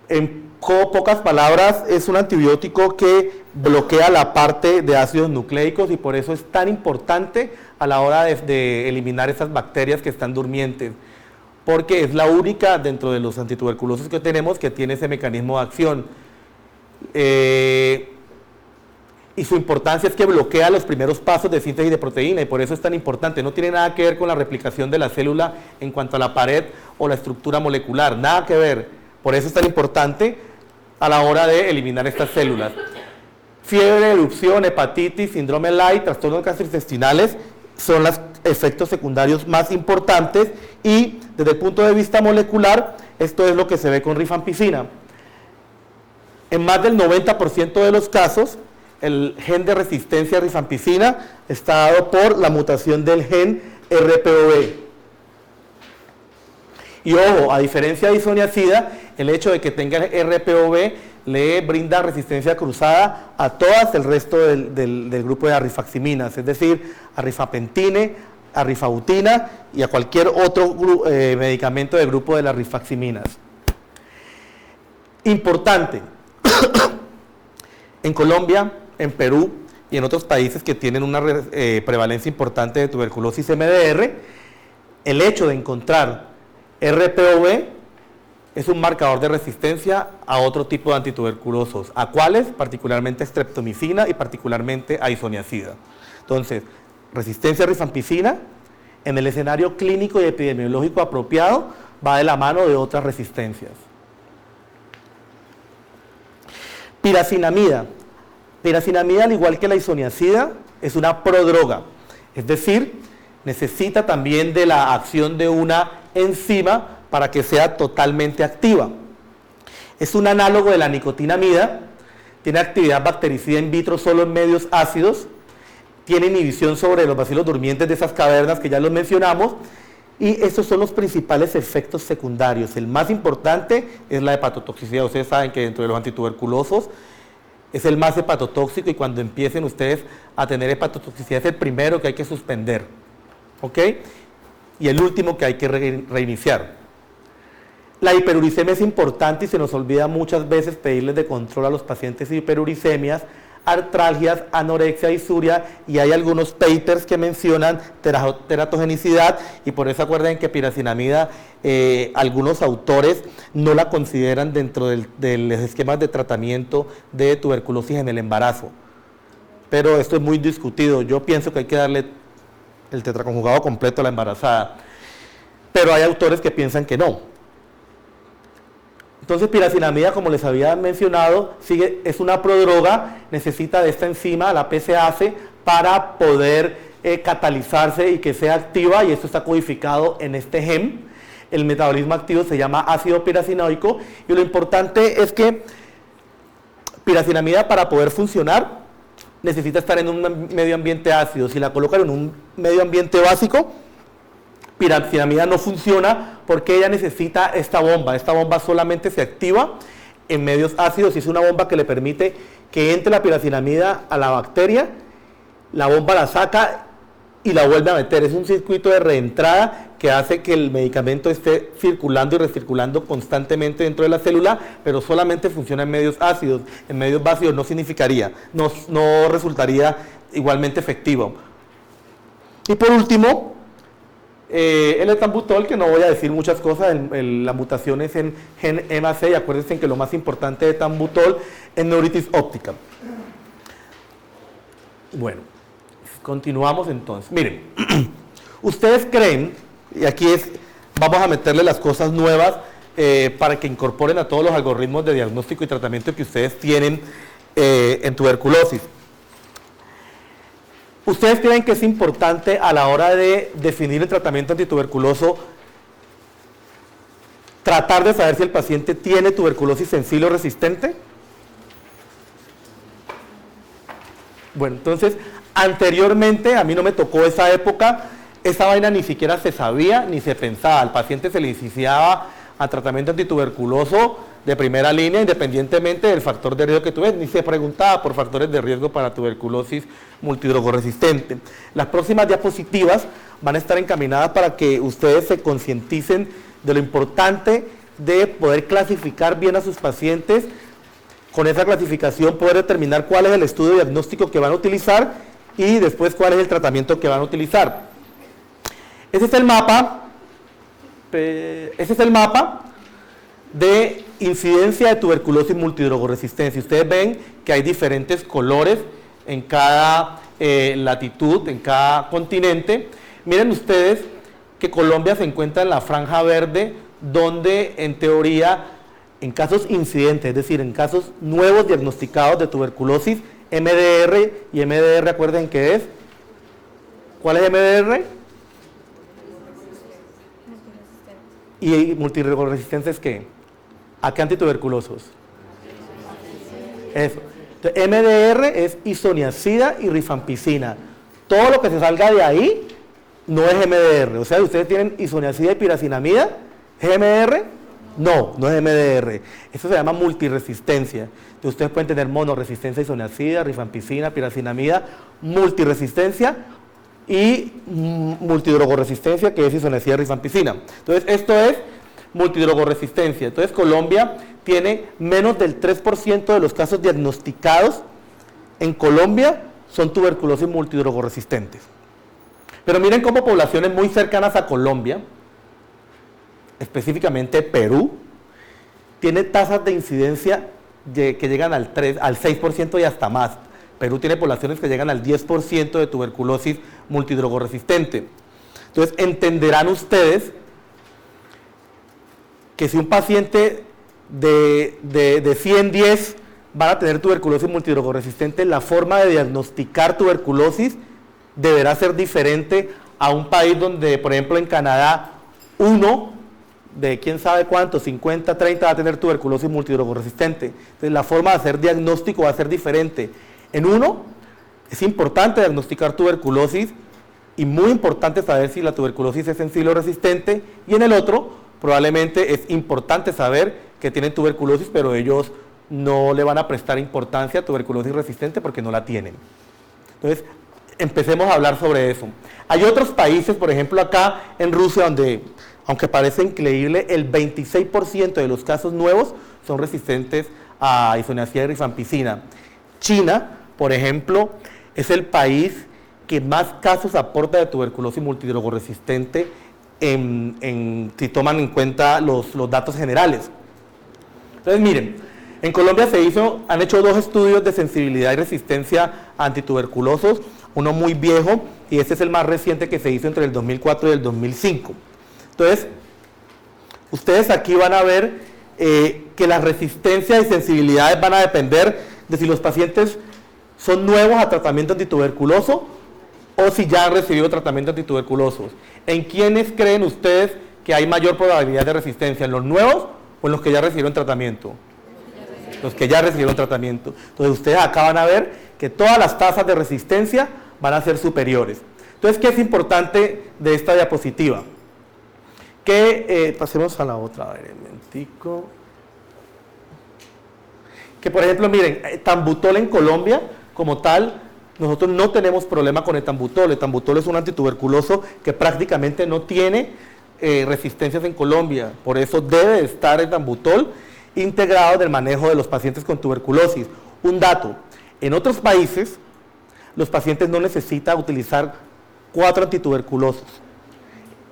en pocas palabras, es un antibiótico que bloquea la parte de ácidos nucleicos y por eso es tan importante a la hora de eliminar esas bacterias que están durmientes, porque es la única dentro de los antituberculosos que tenemos que tiene ese mecanismo de acción. Y su importancia es que bloquea los primeros pasos de síntesis de proteína y por eso es tan importante. No tiene nada que ver con la replicación de la célula en cuanto a la pared o la estructura molecular, nada que ver. Por eso es tan importante a la hora de eliminar estas células. Fiebre, erupción, hepatitis, síndrome Light, trastornos gastrointestinales son los efectos secundarios más importantes y desde el punto de vista molecular, esto es lo que se ve con rifampicina. En más del 90% de los casos, el gen de resistencia a rifampicina está dado por la mutación del gen RPOB. Y ojo, a diferencia de isoniazida, el hecho de que tenga RPOB le brinda resistencia cruzada a todas el resto del grupo de arrifaximinas, es decir, a rifapentine, a rifabutina y a cualquier otro medicamento del grupo de las rifaximinas. Importante, en Colombia, en Perú y en otros países que tienen una prevalencia importante de tuberculosis MDR, el hecho de encontrar RPOB es un marcador de resistencia a otro tipo de antituberculosos. ¿A cuáles? Particularmente a streptomicina y particularmente a isoniazida. Entonces, resistencia a rifampicina en el escenario clínico y epidemiológico apropiado va de la mano de otras resistencias. Piracinamida. Piracinamida, al igual que la isoniazida, es una prodroga, es decir, necesita también de la acción de una enzima para que sea totalmente activa. Es un análogo de la nicotinamida, tiene actividad bactericida in vitro solo en medios ácidos, tiene inhibición sobre los bacilos durmientes de esas cavernas que ya los mencionamos, y estos son los principales efectos secundarios. El más importante es la hepatotoxicidad. Ustedes saben que dentro de los antituberculosos es el más hepatotóxico y cuando empiecen ustedes a tener hepatotoxicidad es el primero que hay que suspender, ¿ok? Y el último que hay que reiniciar. La hiperuricemia es importante y se nos olvida muchas veces pedirles de control a los pacientes de hiperuricemias, artralgias, anorexia, disuria, y hay algunos papers que mencionan teratogenicidad y por eso acuerden que piracinamida algunos autores no la consideran dentro de los esquemas de tratamiento de tuberculosis en el embarazo, pero esto es muy discutido. Yo pienso que hay que darle el tetraconjugado completo a la embarazada, pero hay autores que piensan que no. Entonces, piracinamida, como les había mencionado, es una prodroga, necesita de esta enzima, la PCase, para poder catalizarse y que sea activa, y esto está codificado en este gen. El metabolismo activo se llama ácido piracinoico, y lo importante es que piracinamida, para poder funcionar, necesita estar en un medio ambiente ácido. Si la colocan en un medio ambiente básico, piracinamida no funciona porque ella necesita esta bomba solamente se activa en medios ácidos y es una bomba que le permite que entre la piracinamida a la bacteria, la bomba la saca y la vuelve a meter. Es un circuito de reentrada que hace que el medicamento esté circulando y recirculando constantemente dentro de la célula, pero solamente funciona en medios ácidos. En medios básicos no significaría, no resultaría igualmente efectivo. Y por último, el etambutol, que no voy a decir muchas cosas, la mutación es en gen MAC, y acuérdense que lo más importante de etambutol es neuritis óptica. Bueno, continuamos entonces. Miren, ustedes creen, y aquí vamos a meterle las cosas nuevas para que incorporen a todos los algoritmos de diagnóstico y tratamiento que ustedes tienen en tuberculosis. ¿Ustedes creen que es importante a la hora de definir el tratamiento antituberculoso tratar de saber si el paciente tiene tuberculosis sensible o resistente? Bueno, entonces, anteriormente, a mí no me tocó esa época, esa vaina ni siquiera se sabía ni se pensaba. Al paciente se le iniciaba a tratamiento antituberculoso de primera línea, independientemente del factor de riesgo que tú ves, ni se preguntaba por factores de riesgo para tuberculosis multidrogoresistente. Las próximas diapositivas van a estar encaminadas para que ustedes se concienticen de lo importante de poder clasificar bien a sus pacientes, con esa clasificación poder determinar cuál es el estudio diagnóstico que van a utilizar y después cuál es el tratamiento que van a utilizar. Ese es el mapa de incidencia de tuberculosis multidrogoresistencia. Ustedes ven que hay diferentes colores en cada latitud, en cada continente. Miren ustedes que Colombia se encuentra en la franja verde, donde en teoría, en casos incidentes, es decir, en casos nuevos diagnosticados de tuberculosis, MDR, y MDR, recuerden qué es. ¿Cuál es MDR? ¿Y multidrogoresistencia es qué? ¿A qué antituberculosos? Eso. Entonces, MDR es isoniazida y rifampicina. Todo lo que se salga de ahí no es MDR. O sea, ustedes tienen isoniazida y piracinamida, ¿es MDR? No, no es MDR. Eso se llama multiresistencia. Entonces, ustedes pueden tener monoresistencia a isoniazida, rifampicina, piracinamida, multiresistencia y multidrogoresistencia, que es isoniazida y rifampicina. Entonces, esto es multidrogoresistencia. Entonces, Colombia tiene menos del 3% de los casos diagnosticados en Colombia son tuberculosis multidrogoresistentes. Pero miren cómo poblaciones muy cercanas a Colombia, específicamente Perú, tiene tasas de incidencia que llegan al 6% y hasta más. Perú tiene poblaciones que llegan al 10% de tuberculosis multidrogoresistente. Entonces, entenderán ustedes que si un paciente de 110 van a tener tuberculosis multidrogoresistente, la forma de diagnosticar tuberculosis deberá ser diferente a un país donde, por ejemplo, en Canadá, uno de quién sabe cuánto, 50, 30 va a tener tuberculosis multidrogoresistente. Entonces, la forma de hacer diagnóstico va a ser diferente. En uno, es importante diagnosticar tuberculosis y muy importante saber si la tuberculosis es sensible o resistente, y en el otro, probablemente es importante saber que tienen tuberculosis, pero ellos no le van a prestar importancia a tuberculosis resistente porque no la tienen. Entonces, empecemos a hablar sobre eso. Hay otros países, por ejemplo acá en Rusia, donde, aunque parece increíble, el 26% de los casos nuevos son resistentes a isoniazida y rifampicina. China, por ejemplo, es el país que más casos aporta de tuberculosis multidrogoresistente si toman en cuenta los datos generales. Entonces, miren, en Colombia han hecho 2 estudios de sensibilidad y resistencia a antituberculosos, uno muy viejo y este es el más reciente que se hizo entre el 2004 y el 2005. Entonces, ustedes aquí van a ver que las resistencias y sensibilidades van a depender de si los pacientes son nuevos a tratamiento antituberculoso o si ya han recibido tratamiento antituberculoso. ¿En quiénes creen ustedes que hay mayor probabilidad de resistencia? ¿En los nuevos o en los que ya recibieron tratamiento? Los que ya recibieron tratamiento. Entonces ustedes acá van a ver que todas las tasas de resistencia van a ser superiores. Entonces, ¿qué es importante de esta diapositiva? Que pasemos a la otra, a ver, un momentico. Que por ejemplo, miren, etambutol en Colombia, como tal, nosotros no tenemos problema con etambutol. Etambutol es un antituberculoso que prácticamente no tiene resistencias en Colombia. Por eso debe estar etambutol integrado en el manejo de los pacientes con tuberculosis. Un dato, en otros países, los pacientes no necesitan utilizar 4 antituberculosos.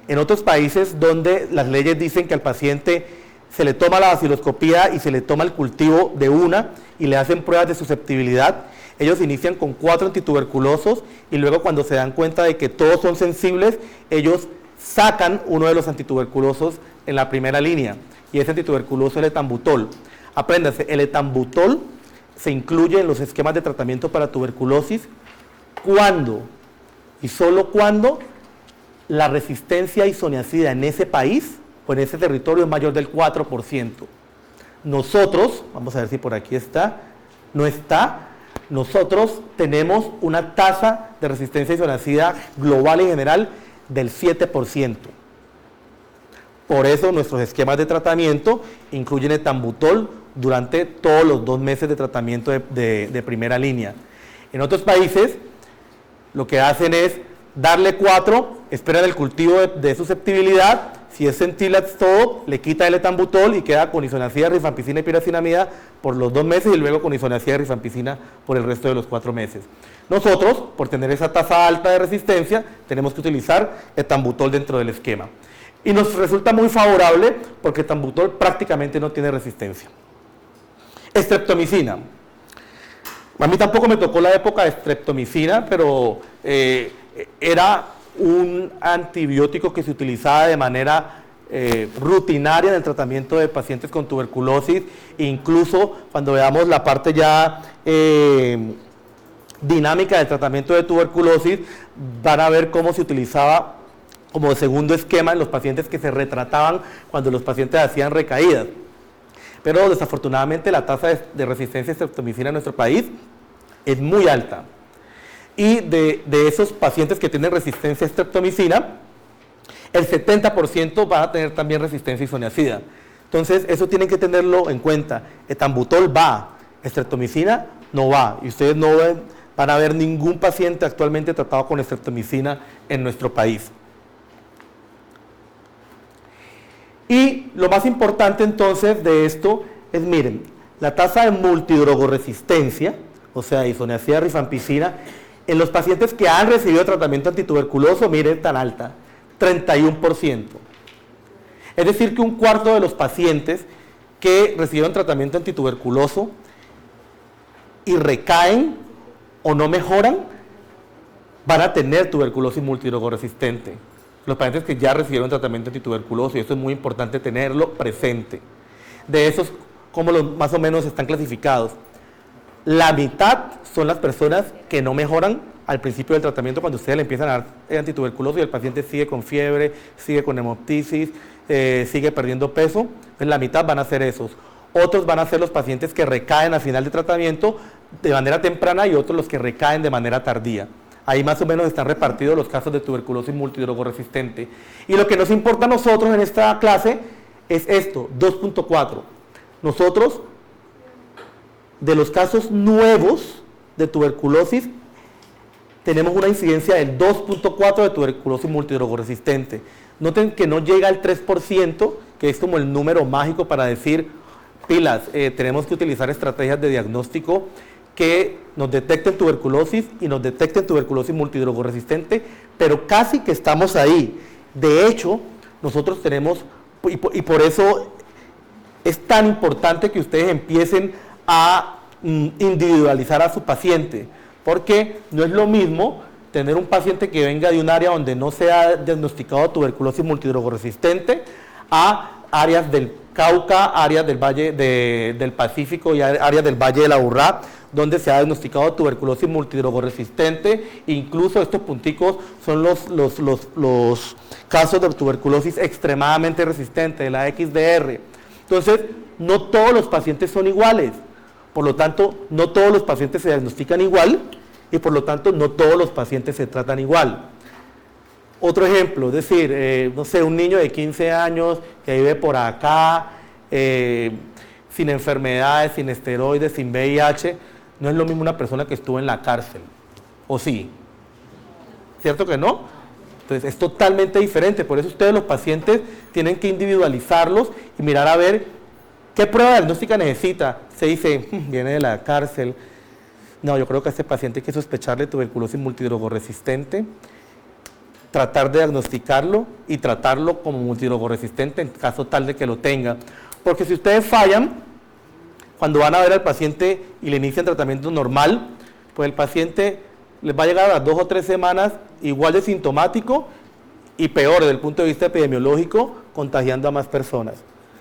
En otros países donde las leyes dicen que al paciente se le toma la vaciloscopía y se le toma el cultivo de una y le hacen pruebas de susceptibilidad, ellos inician con 4 antituberculosos y luego cuando se dan cuenta de que todos son sensibles, ellos sacan uno de los antituberculosos en la primera línea y ese antituberculoso es el etambutol. Apréndanse, el etambutol se incluye en los esquemas de tratamiento para tuberculosis cuando y solo cuando la resistencia a isoniazida en ese país o en ese territorio es mayor del 4%. Nosotros, vamos a ver si por aquí está, no está, nosotros tenemos una tasa de resistencia a isoniazida global y general del 7%. Por eso nuestros esquemas de tratamiento incluyen etambutol durante todos los 2 meses de tratamiento de primera línea. En otros países lo que hacen es darle 4, esperan el cultivo de susceptibilidad, si es Sentilax todo, le quita el etambutol y queda con isoniazida, rifampicina y piracinamida por los 2 meses y luego con isoniazida y rifampicina por el resto de los 4 meses. Nosotros, por tener esa tasa alta de resistencia, tenemos que utilizar etambutol dentro del esquema. Y nos resulta muy favorable porque etambutol prácticamente no tiene resistencia. Streptomicina. A mí tampoco me tocó la época de streptomicina, pero era un antibiótico que se utilizaba de manera rutinaria en el tratamiento de pacientes con tuberculosis. Incluso cuando veamos la parte ya dinámica del tratamiento de tuberculosis, van a ver cómo se utilizaba como segundo esquema en los pacientes que se retrataban cuando los pacientes hacían recaídas. Pero desafortunadamente la tasa de resistencia a streptomicina en nuestro país es muy alta. Y de esos pacientes que tienen resistencia a streptomicina, el 70% van a tener también resistencia a isoniazida. Entonces, eso tienen que tenerlo en cuenta. Etambutol va, streptomicina no va. Y ustedes no van a ver ningún paciente actualmente tratado con streptomicina en nuestro país. Y lo más importante entonces de esto es, miren, la tasa de multidrogoresistencia, o sea, isoniazida, rifampicina, en los pacientes que han recibido tratamiento antituberculoso, miren, tan alta, 31%. Es decir, que un cuarto de los pacientes que recibieron tratamiento antituberculoso y recaen o no mejoran, van a tener tuberculosis multidrogorresistente. Los pacientes que ya recibieron tratamiento antituberculoso, y eso es muy importante tenerlo presente. De esos, ¿cómo más o menos están clasificados? La mitad son las personas que no mejoran al principio del tratamiento cuando ustedes le empiezan a dar antituberculoso y el paciente sigue con fiebre, sigue con hemoptisis, sigue perdiendo peso. Entonces la mitad van a ser esos. Otros van a ser los pacientes que recaen al final del tratamiento de manera temprana y otros los que recaen de manera tardía. Ahí más o menos están repartidos los casos de tuberculosis multidrogorresistente. Y lo que nos importa a nosotros en esta clase es esto, 2.4. Nosotros, de los casos nuevos de tuberculosis, tenemos una incidencia del 2.4 de tuberculosis multidrogorresistente. Noten que no llega al 3%, que es como el número mágico para decir, pilas, tenemos que utilizar estrategias de diagnóstico que nos detecten tuberculosis y nos detecten tuberculosis multidrogorresistente, pero casi que estamos ahí. De hecho, nosotros tenemos, y por eso es tan importante que ustedes empiecen a individualizar a su paciente, porque no es lo mismo tener un paciente que venga de un área donde no se ha diagnosticado tuberculosis multidrogorresistente a áreas del Cauca, áreas del Valle del Pacífico y áreas del Valle de la Aburrá, donde se ha diagnosticado tuberculosis multidrogorresistente. Incluso estos punticos son los casos de tuberculosis extremadamente resistente, de la XDR. Entonces, no todos los pacientes son iguales, por lo tanto, no todos los pacientes se diagnostican igual y por lo tanto, no todos los pacientes se tratan igual. Otro ejemplo, es decir, no sé, un niño de 15 años que vive por acá, sin enfermedades, sin esteroides, sin VIH, no es lo mismo una persona que estuvo en la cárcel, ¿o sí? ¿Cierto que no? Entonces es totalmente diferente, por eso ustedes los pacientes tienen que individualizarlos y mirar a ver qué prueba diagnóstica necesita. Se dice, viene de la cárcel, no, yo creo que a este paciente hay que sospecharle tuberculosis multidrogorresistente, tratar de diagnosticarlo y tratarlo como multidrogorresistente en caso tal de que lo tenga. Porque si ustedes fallan, cuando van a ver al paciente y le inician tratamiento normal, pues el paciente les va a llegar a las 2 o 3 semanas igual de sintomático y peor desde el punto de vista epidemiológico, contagiando a más personas.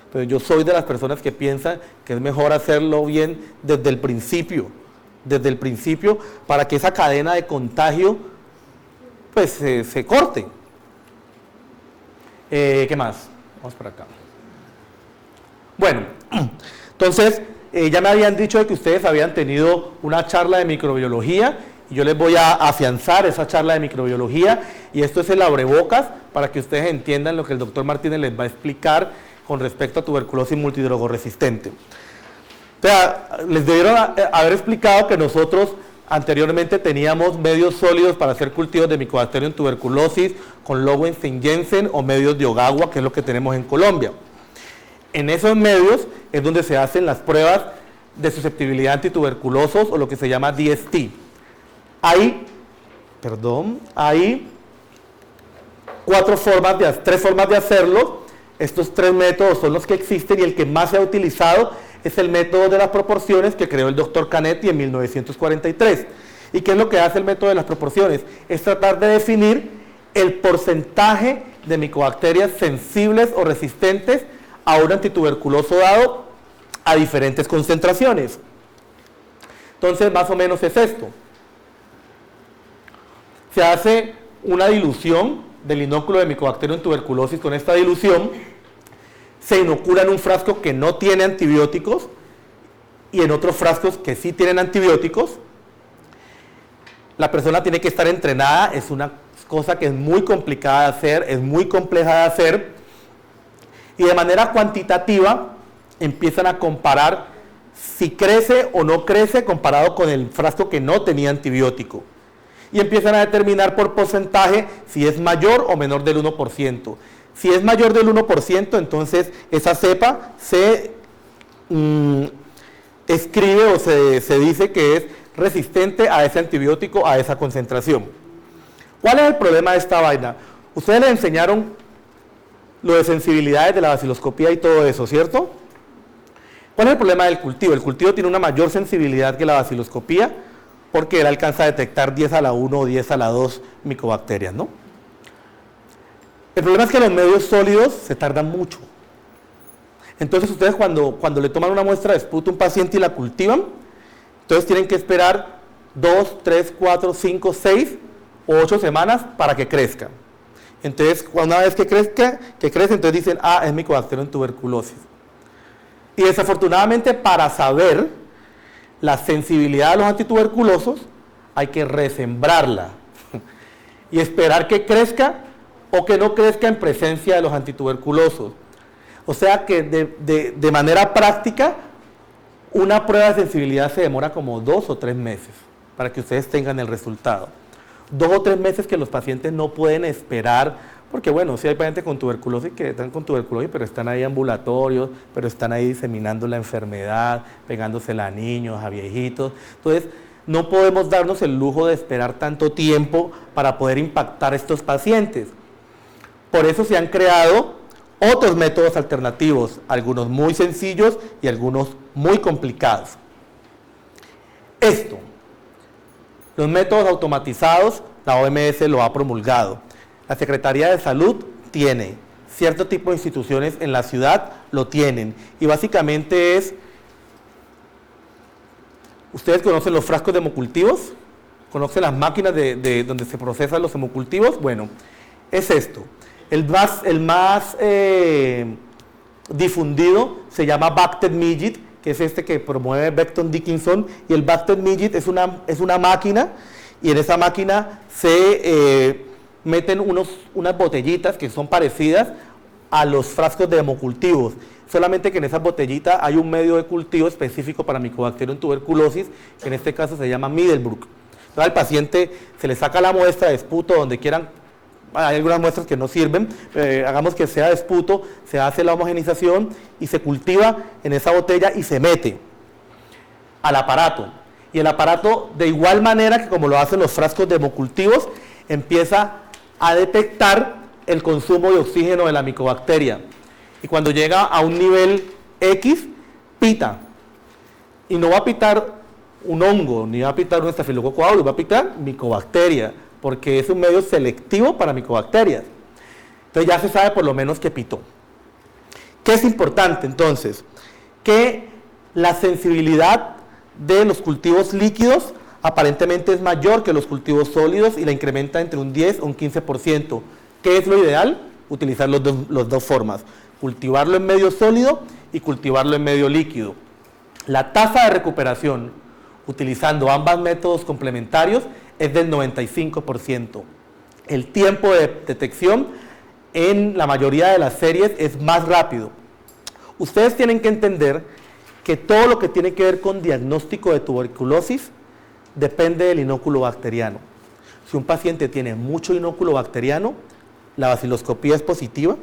Entonces yo soy de las personas que piensan que es mejor hacerlo bien desde el principio, para que esa cadena de contagio pues se corte. ¿Qué más? Vamos por acá. Bueno, entonces ya me habían dicho de que ustedes habían tenido una charla de microbiología y yo les voy a afianzar esa charla de microbiología y esto es el abrebocas para que ustedes entiendan lo que el doctor Martínez les va a explicar con respecto a tuberculosis multidrogoresistente. O sea, les debieron haber explicado que nosotros anteriormente teníamos medios sólidos para hacer cultivos de Mycobacterium tuberculosis con Lowenstein-Jensen o medios de Ogawa, que es lo que tenemos en Colombia. En esos medios es donde se hacen las pruebas de susceptibilidad antituberculosos o lo que se llama DST. Hay tres formas de hacerlo. Estos tres métodos son los que existen y el que más se ha utilizado es el método de las proporciones que creó el doctor Canetti en 1943. ¿Y qué es lo que hace el método de las proporciones? Es tratar de definir el porcentaje de micobacterias sensibles o resistentes a un antituberculoso dado a diferentes concentraciones. Entonces, más o menos es esto. Se hace una dilución del inóculo de Mycobacterium tuberculosis. Con esta dilución se inocula en un frasco que no tiene antibióticos y en otros frascos que sí tienen antibióticos. La persona tiene que estar entrenada, es una cosa que es muy complicada de hacer, es muy compleja de hacer, y de manera cuantitativa empiezan a comparar si crece o no crece comparado con el frasco que no tenía antibiótico. Y empiezan a determinar por porcentaje si es mayor o menor del 1%. Si es mayor del 1%, entonces esa cepa se escribe o se dice que es resistente a ese antibiótico, a esa concentración. ¿Cuál es el problema de esta vaina? Ustedes les enseñaron lo de sensibilidades de la baciloscopía y todo eso, ¿cierto? ¿Cuál es el problema del cultivo? El cultivo tiene una mayor sensibilidad que la baciloscopía porque él alcanza a detectar 10 a la 1 o 10 a la 2 micobacterias, ¿no? El problema es que los medios sólidos se tardan mucho. Entonces ustedes cuando le toman una muestra de esputo a un paciente y la cultivan, entonces tienen que esperar 2, 3, 4, 5, 6 o 8 semanas para que crezca. Entonces, una vez que crece, entonces dicen, es Mycobacterium tuberculosis. Y desafortunadamente, para saber la sensibilidad a los antituberculosos, hay que resembrarla y esperar que crezca o que no crezca en presencia de los antituberculosos. O sea que de manera práctica, una prueba de sensibilidad se demora como 2 o 3 meses para que ustedes tengan el resultado. 2 o 3 meses que los pacientes no pueden esperar, porque bueno, sí hay pacientes con tuberculosis que están con tuberculosis, pero están ahí ambulatorios, pero están ahí diseminando la enfermedad, pegándosela a niños, a viejitos. Entonces, no podemos darnos el lujo de esperar tanto tiempo para poder impactar a estos pacientes. Por eso se han creado otros métodos alternativos, algunos muy sencillos y algunos muy complicados. Los métodos automatizados, la OMS lo ha promulgado. La Secretaría de Salud tiene, cierto tipo de instituciones en la ciudad lo tienen. Y básicamente es, ¿ustedes conocen los frascos de hemocultivos? ¿Conocen las máquinas de donde se procesan los hemocultivos? Bueno, es esto. El más difundido se llama Becton Dickinson, que es este que promueve Becton Dickinson, y el Becton Dickinson es una máquina, y en esa máquina se meten unas botellitas que son parecidas a los frascos de hemocultivos, solamente que en esa botellita hay un medio de cultivo específico para Mycobacterium tuberculosis, que en este caso se llama Middlebrook. Entonces al paciente se le saca la muestra de esputo donde quieran. Hay algunas muestras que no sirven, hagamos que sea de esputo, se hace la homogenización y se cultiva en esa botella y se mete al aparato. Y el aparato, de igual manera que como lo hacen los frascos de hemocultivos, empieza a detectar el consumo de oxígeno de la micobacteria. Y cuando llega a un nivel X, pita. Y no va a pitar un hongo, ni va a pitar un estafilococo aureus, va a pitar micobacteria, porque es un medio selectivo para micobacterias. Entonces ya se sabe por lo menos que pitó. ¿Qué es importante entonces? Que la sensibilidad de los cultivos líquidos aparentemente es mayor que los cultivos sólidos y la incrementa entre un 10 o un 15%. ¿Qué es lo ideal? Utilizar las dos formas, cultivarlo en medio sólido y cultivarlo en medio líquido. La tasa de recuperación utilizando ambos métodos complementarios es del 95%. El tiempo de detección en la mayoría de las series es más rápido. Ustedes tienen que entender que todo lo que tiene que ver con diagnóstico de tuberculosis depende del inóculo bacteriano. Si un paciente tiene mucho inóculo bacteriano, la baciloscopía es positiva,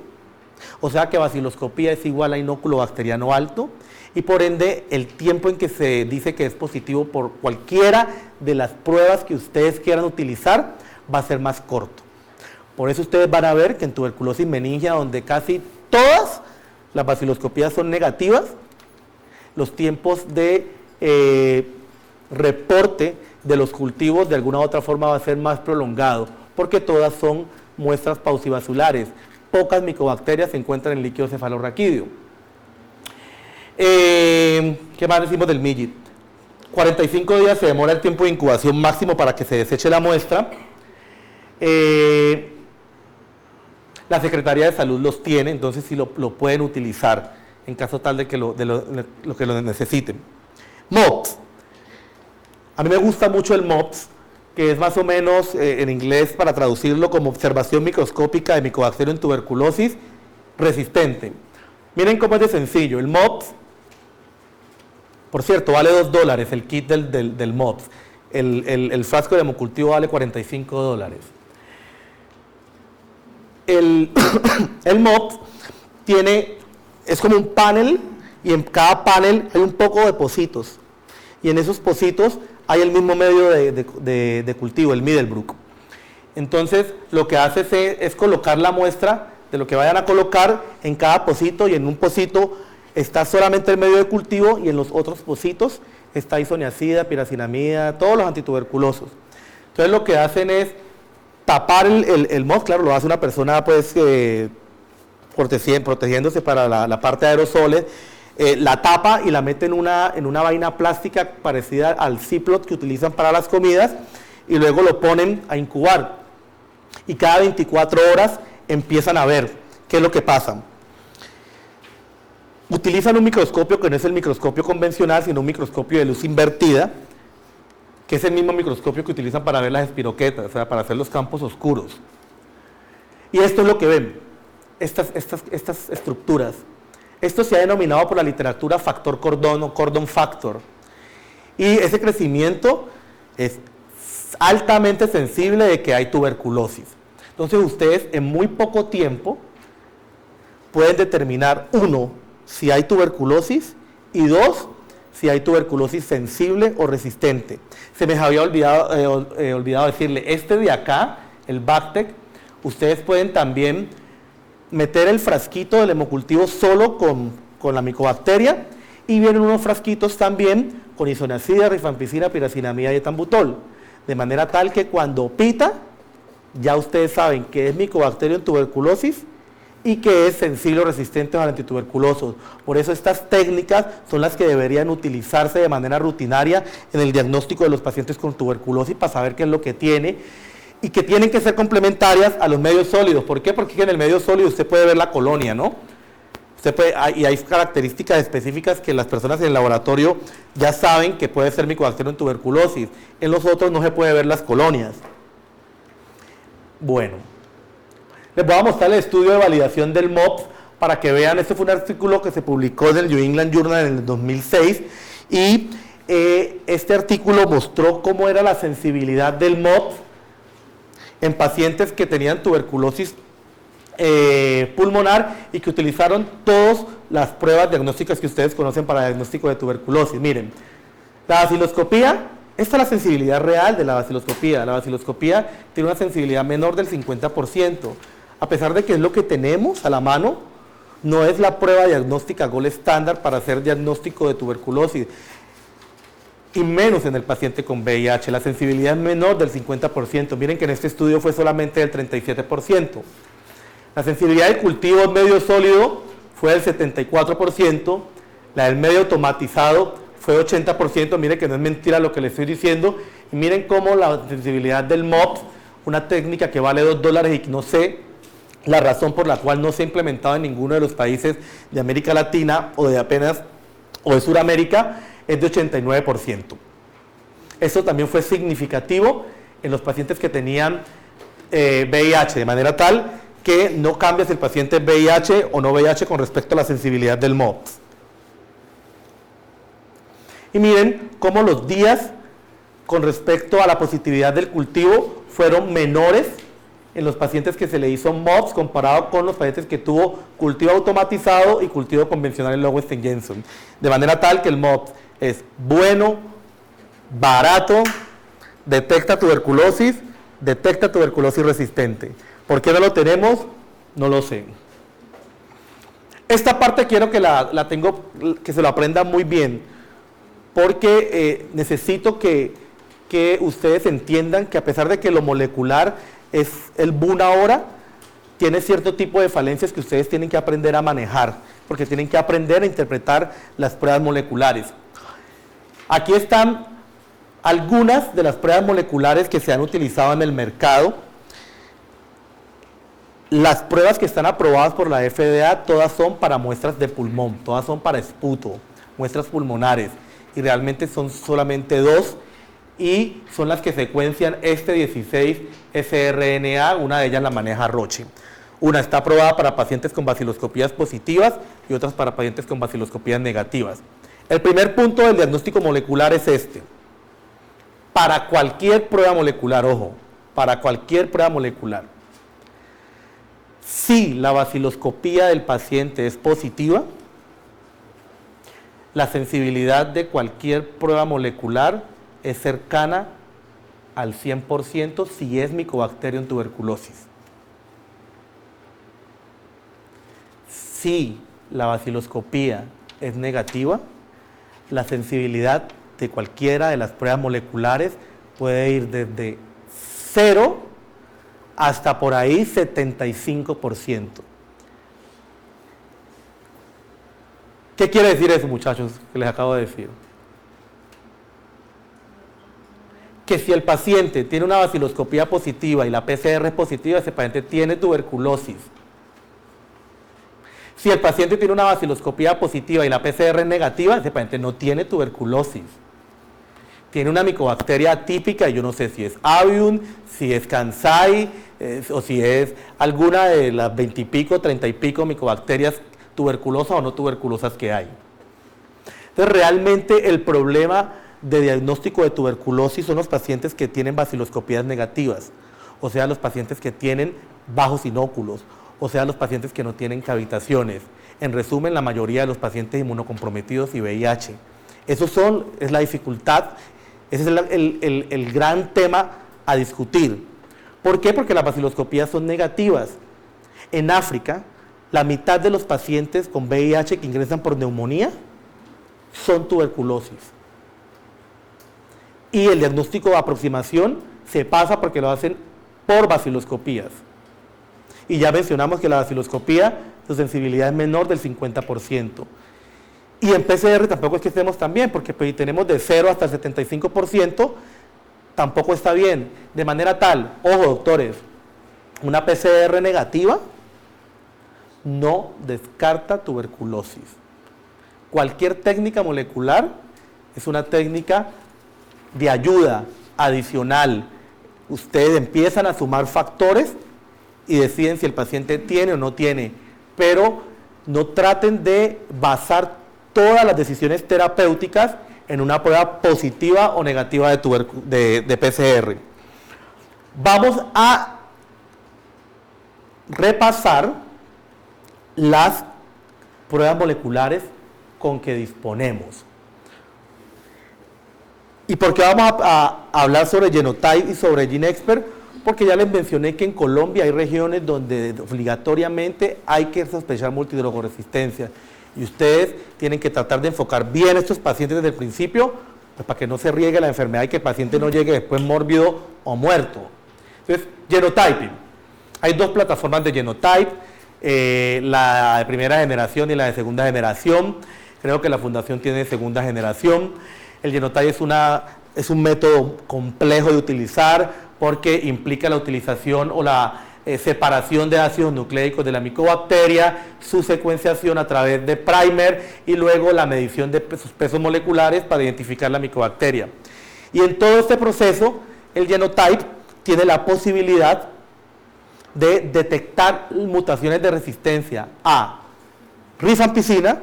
o sea que baciloscopía es igual a inóculo bacteriano alto, y por ende el tiempo en que se dice que es positivo por cualquiera de las pruebas que ustedes quieran utilizar va a ser más corto. Por eso ustedes van a ver que en tuberculosis meningia, donde casi todas las baciloscopías son negativas, los tiempos de reporte de los cultivos de alguna u otra forma va a ser más prolongado, porque todas son muestras pausivasulares. Pocas micobacterias se encuentran en líquido cefalorraquídeo. ¿Qué más decimos del MIGIT? 45 días se demora el tiempo de incubación máximo para que se deseche la muestra. La Secretaría de Salud los tiene, entonces sí lo pueden utilizar en caso tal de que lo necesiten. MOPS. A mí me gusta mucho el MOPS, que es más o menos, en inglés, para traducirlo, como observación microscópica de Mycobacterium tuberculosis resistente. Miren cómo es de sencillo. El MOPS, por cierto, vale $2 el kit del MOPS. El frasco de hemocultivo vale $45. El MOPS es como un panel, y en cada panel hay un poco de pocitos. Y en esos pocitos hay el mismo medio de cultivo, el Middlebrook. Entonces, lo que hace es colocar la muestra de lo que vayan a colocar en cada pocito, y en un pocito está solamente el medio de cultivo, y en los otros pocitos está isoniazida, piracinamida, todos los antituberculosos. Entonces, lo que hacen es tapar el MOPS, claro, lo hace una persona pues protegiéndose para la parte de aerosoles, la tapa y la mete en una vaina plástica parecida al Ziploc que utilizan para las comidas, y luego lo ponen a incubar, y cada 24 horas empiezan a ver qué es lo que pasa. Utilizan un microscopio que no es el microscopio convencional, sino un microscopio de luz invertida, que es el mismo microscopio que utilizan para ver las espiroquetas, o sea, para hacer los campos oscuros. Y esto es lo que ven, estas estructuras. Esto se ha denominado por la literatura factor cordón o cordon factor. Y ese crecimiento es altamente sensible de que hay tuberculosis. Entonces ustedes en muy poco tiempo pueden determinar, 1, si hay tuberculosis, y 2, si hay tuberculosis sensible o resistente. Se me había olvidado decirle, este de acá, el Bactec, ustedes pueden también meter el frasquito del hemocultivo solo con la micobacteria, y vienen unos frasquitos también con isoniazida, rifampicina, piracinamida y etambutol, de manera tal que cuando pita, ya ustedes saben que es Mycobacterium tuberculosis y que es sensible o resistente a los antituberculosos. Por eso estas técnicas son las que deberían utilizarse de manera rutinaria en el diagnóstico de los pacientes con tuberculosis, para saber qué es lo que tiene, y que tienen que ser complementarias a los medios sólidos. ¿Por qué? Porque en el medio sólido usted puede ver la colonia, ¿no? Y hay características específicas que las personas en el laboratorio ya saben que puede ser Mycobacterium tuberculosis. En los otros no se puede ver las colonias. Bueno, les voy a mostrar el estudio de validación del MOPS para que vean. Este fue un artículo que se publicó en el New England Journal en el 2006, y este artículo mostró cómo era la sensibilidad del MOPS en pacientes que tenían tuberculosis pulmonar y que utilizaron todas las pruebas diagnósticas que ustedes conocen para diagnóstico de tuberculosis. Miren, la baciloscopía, esta es la sensibilidad real de la baciloscopía. La baciloscopía tiene una sensibilidad menor del 50%, a pesar de que es lo que tenemos a la mano, no es la prueba diagnóstica gold estándar para hacer diagnóstico de tuberculosis, y menos en el paciente con VIH. La sensibilidad es menor del 50%. Miren que en este estudio fue solamente del 37%. La sensibilidad del cultivo medio sólido fue del 74%, la del medio automatizado fue 80%, miren que no es mentira lo que les estoy diciendo, y miren cómo la sensibilidad del MOPS, una técnica que vale $2 y que no sé la razón por la cual no se ha implementado en ninguno de los países de América Latina o de Sudamérica, es de 89%. Esto también fue significativo en los pacientes que tenían VIH, de manera tal que no cambia si el paciente es VIH o no VIH con respecto a la sensibilidad del MOPS. Y miren cómo los días con respecto a la positividad del cultivo fueron menores en los pacientes que se le hizo MOPS comparado con los pacientes que tuvo cultivo automatizado y cultivo convencional en Lowenstein-Jensen. De manera tal que el MOPS es bueno, barato, detecta tuberculosis resistente. ¿Por qué no lo tenemos? No lo sé. Esta parte quiero que que se lo aprenda muy bien, porque necesito que ustedes entiendan que a pesar de que lo molecular es el boom ahora, tiene cierto tipo de falencias que ustedes tienen que aprender a manejar, porque tienen que aprender a interpretar las pruebas moleculares. Aquí están algunas de las pruebas moleculares que se han utilizado en el mercado. Las pruebas que están aprobadas por la FDA, todas son para muestras de pulmón, todas son para esputo, muestras pulmonares, y realmente son solamente 2, y son las que secuencian este 16 sRNA, una de ellas la maneja Roche. Una está aprobada para pacientes con baciloscopías positivas y otras para pacientes con baciloscopías negativas. El primer punto del diagnóstico molecular es este. Para cualquier prueba molecular, ojo, para cualquier prueba molecular, si la baciloscopía del paciente es positiva, la sensibilidad de cualquier prueba molecular es cercana al 100% si es Mycobacterium tuberculosis. Si la baciloscopía es negativa, la sensibilidad de cualquiera de las pruebas moleculares puede ir desde 0 hasta por ahí 75%. ¿Qué quiere decir eso, muchachos, que les acabo de decir? Que si el paciente tiene una baciloscopía positiva y la PCR es positiva, ese paciente tiene tuberculosis. Si el paciente tiene una baciloscopía positiva y la PCR es negativa, ese paciente no tiene tuberculosis. Tiene una micobacteria atípica, y yo no sé si es avium, si es Kansai, o si es alguna de las 20 y pico, 30 y pico micobacterias tuberculosas o no tuberculosas que hay. Entonces, realmente el problema de diagnóstico de tuberculosis son los pacientes que tienen baciloscopías negativas, o sea, los pacientes que tienen bajos inóculos, o sea, los pacientes que no tienen cavitaciones. En resumen, la mayoría de los pacientes inmunocomprometidos y VIH. Es la dificultad, ese es el gran tema a discutir. ¿Por qué? Porque las baciloscopías son negativas. En África, la mitad de los pacientes con VIH que ingresan por neumonía son tuberculosis. Y el diagnóstico de aproximación se pasa porque lo hacen por baciloscopías. Y ya mencionamos que la baciloscopía, su sensibilidad es menor del 50%. Y en PCR tampoco es que estemos tan bien, porque pues, si tenemos de 0 hasta el 75%, tampoco está bien. De manera tal, ojo doctores, una PCR negativa no descarta tuberculosis. Cualquier técnica molecular es una técnica de ayuda adicional. Ustedes empiezan a sumar factores y deciden si el paciente tiene o no tiene, pero no traten de basar todas las decisiones terapéuticas en una prueba positiva o negativa de PCR. Vamos a repasar las pruebas moleculares con que disponemos. ¿Y por qué vamos a hablar sobre Genotype y sobre GeneXpert? Porque ya les mencioné que en Colombia hay regiones donde obligatoriamente hay que sospechar multidrogoresistencia. Y ustedes tienen que tratar de enfocar bien a estos pacientes desde el principio, pues para que no se riegue la enfermedad y que el paciente no llegue después mórbido o muerto. Entonces, Genotyping. Hay 2 plataformas de Genotype, la de primera generación y la de segunda generación. Creo que la fundación tiene de segunda generación. El Genotype es un método complejo de utilizar porque implica la utilización o la separación de ácidos nucleicos de la micobacteria, su secuenciación a través de primer y luego la medición de sus pesos moleculares para identificar la micobacteria. Y en todo este proceso, el Genotype tiene la posibilidad de detectar mutaciones de resistencia a rifampicina,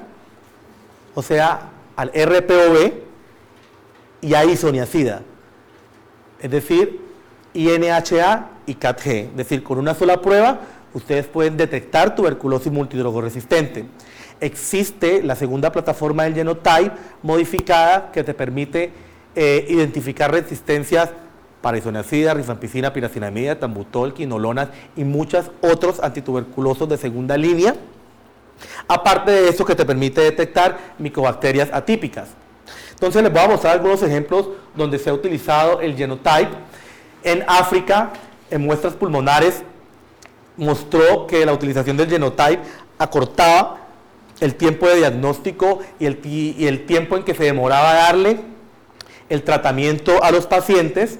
o sea, al RPOB y a isoniazida, es decir, INHA y CATG. Es decir, con una sola prueba ustedes pueden detectar tuberculosis multidrogoresistente. Existe la segunda plataforma del Genotype modificada que te permite identificar resistencias para isoniazida, rifampicina, piracinamida, tambutol, quinolonas y muchos otros antituberculosos de segunda línea. Aparte de eso, que te permite detectar micobacterias atípicas. Entonces les voy a mostrar algunos ejemplos donde se ha utilizado el Genotype. En África, en muestras pulmonares, mostró que la utilización del Genotype acortaba el tiempo de diagnóstico y el tiempo en que se demoraba darle el tratamiento a los pacientes.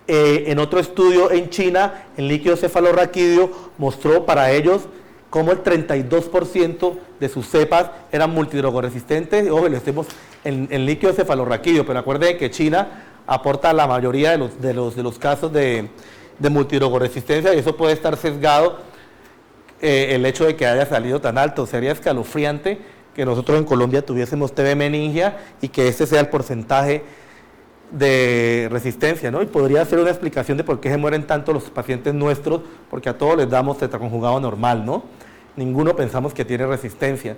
En otro estudio en China, en líquido cefalorraquídeo, mostró para ellos cómo el 32% de sus cepas eran multidrogoresistentes. Ojo, lo estemos en líquido cefalorraquídeo, pero acuérdense que China aporta la mayoría de los casos de multidrogoresistencia, y eso puede estar sesgado el hecho de que haya salido tan alto. Sería escalofriante que nosotros en Colombia tuviésemos TB meningia y que este sea el porcentaje de resistencia, ¿no? Y podría ser una explicación de por qué se mueren tanto los pacientes nuestros, porque a todos les damos tetraconjugado normal, ¿no? Ninguno pensamos que tiene resistencia.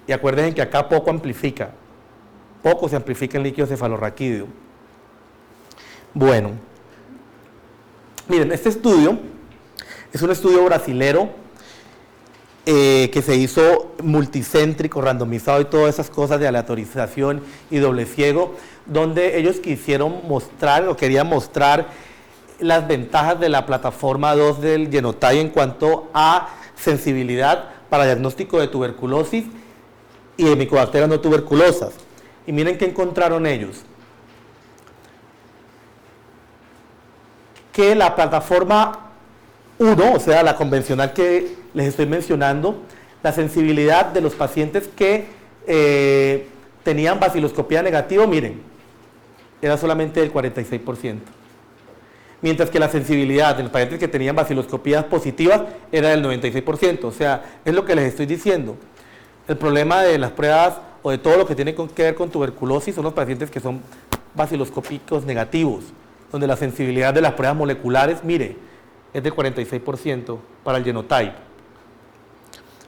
Y acuérdense que acá poco se amplifica en líquido cefalorraquídeo. Bueno, miren, este estudio es un estudio brasilero que se hizo multicéntrico, randomizado y todas esas cosas de aleatorización y doble ciego, donde ellos querían mostrar las ventajas de la plataforma 2 del Genotype en cuanto a sensibilidad para diagnóstico de tuberculosis y de micobacterias no tuberculosas. Y miren qué encontraron ellos. Que la plataforma 1, o sea, la convencional que les estoy mencionando, la sensibilidad de los pacientes que tenían baciloscopía negativa, miren, era solamente del 46%. Mientras que la sensibilidad de los pacientes que tenían baciloscopías positivas era del 96%. O sea, es lo que les estoy diciendo. El problema de las pruebas o de todo lo que tiene que ver con tuberculosis son los pacientes que son baciloscópicos negativos, donde la sensibilidad de las pruebas moleculares, mire, es del 46% para el Genotype.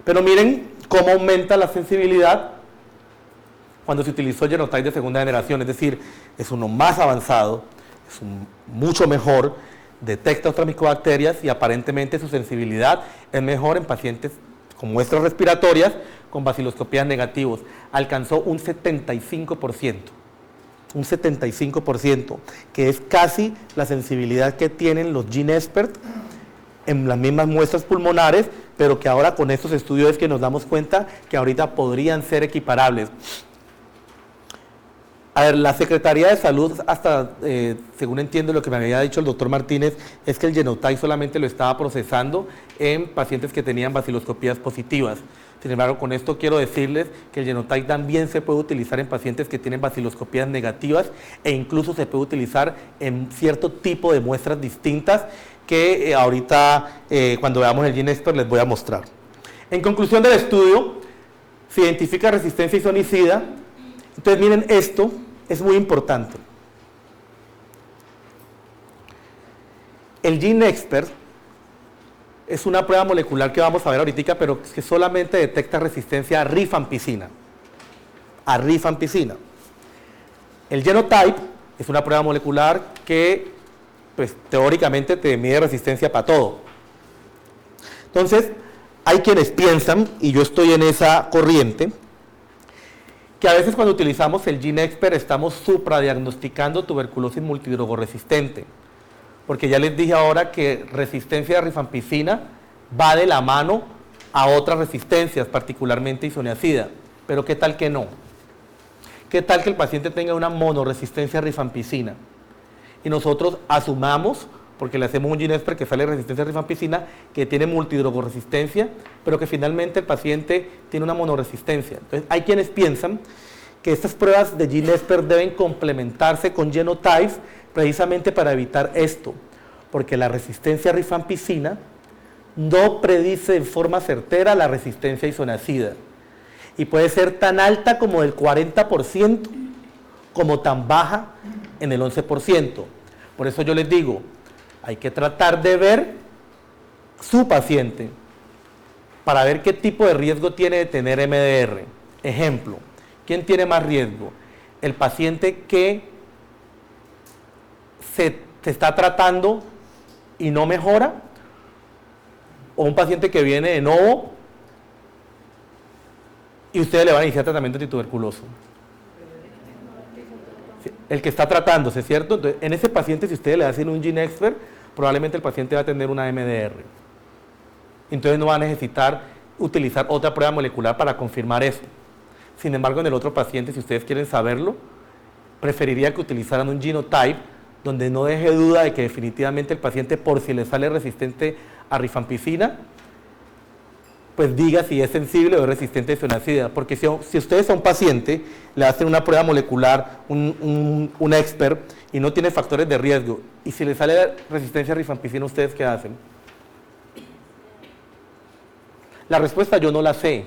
Pero miren cómo aumenta la sensibilidad cuando se utilizó el Genotype de segunda generación, es decir, es uno más avanzado, es mucho mejor, detecta otras micobacterias y aparentemente su sensibilidad es mejor en pacientes con muestras respiratorias con baciloscopías negativos. Alcanzó un 75%. Un 75%, que es casi la sensibilidad que tienen los GeneXpert en las mismas muestras pulmonares, pero que ahora con estos estudios es que nos damos cuenta que ahorita podrían ser equiparables. A ver, la Secretaría de Salud, hasta según entiendo lo que me había dicho el doctor Martínez, es que el Genotype solamente lo estaba procesando en pacientes que tenían baciloscopías positivas. Sin embargo, con esto quiero decirles que el Genotype también se puede utilizar en pacientes que tienen baciloscopías negativas e incluso se puede utilizar en cierto tipo de muestras distintas que ahorita cuando veamos el GeneXpert les voy a mostrar. En conclusión del estudio, se identifica resistencia isonicida. Entonces miren, esto es muy importante. El GeneXpert es una prueba molecular que vamos a ver ahorita, pero que solamente detecta resistencia a rifampicina. El Genotype es una prueba molecular que, pues, teóricamente te mide resistencia para todo. Entonces, hay quienes piensan, y yo estoy en esa corriente, que a veces cuando utilizamos el GeneXpert estamos supradiagnosticando tuberculosis multidrogoresistente. Porque ya les dije ahora que resistencia a rifampicina va de la mano a otras resistencias, particularmente isoniazida. Pero ¿qué tal que no? ¿Qué tal que el paciente tenga una monoresistencia a rifampicina? Y nosotros asumamos, porque le hacemos un GeneXpert que sale resistencia a rifampicina, que tiene multidrogoresistencia, pero que finalmente el paciente tiene una monoresistencia. Entonces, hay quienes piensan que estas pruebas de GeneXpert deben complementarse con Genotypes precisamente para evitar esto, porque la resistencia a rifampicina no predice de forma certera la resistencia a isoniazida. Y puede ser tan alta como del 40%, como tan baja en el 11%. Por eso yo les digo, hay que tratar de ver su paciente para ver qué tipo de riesgo tiene de tener MDR. Ejemplo, ¿quién tiene más riesgo? El paciente que se está tratando y no mejora, o un paciente que viene de nuevo y ustedes le van a iniciar tratamiento antituberculoso. El que está tratándose, ¿cierto? Entonces, en ese paciente, si ustedes le hacen un GeneXpert, probablemente el paciente va a tener una MDR. Entonces no va a necesitar utilizar otra prueba molecular para confirmar eso. Sin embargo, en el otro paciente, si ustedes quieren saberlo, preferiría que utilizaran un genotype donde no deje duda de que definitivamente el paciente, por si le sale resistente a rifampicina, pues diga si es sensible o es resistente a isoniazida. Porque si ustedes a un paciente le hacen una prueba molecular, un expert, y no tiene factores de riesgo, y si le sale resistencia a rifampicina, ¿ustedes qué hacen? La respuesta yo no la sé.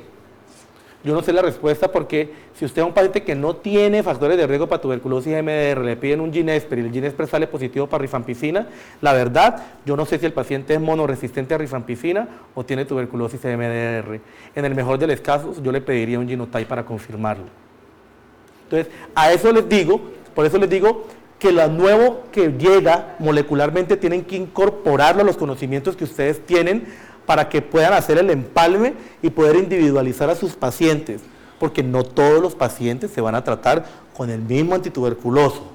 Yo no sé la respuesta porque si usted es un paciente que no tiene factores de riesgo para tuberculosis MDR, le piden un GeneXpert y el GeneXpert sale positivo para rifampicina, la verdad, yo no sé si el paciente es monoresistente a rifampicina o tiene tuberculosis MDR. En el mejor de los casos, yo le pediría un genotype para confirmarlo. Entonces, a eso les digo, por eso les digo que lo nuevo que llega molecularmente tienen que incorporarlo a los conocimientos que ustedes tienen para que puedan hacer el empalme y poder individualizar a sus pacientes, porque no todos los pacientes se van a tratar con el mismo antituberculoso.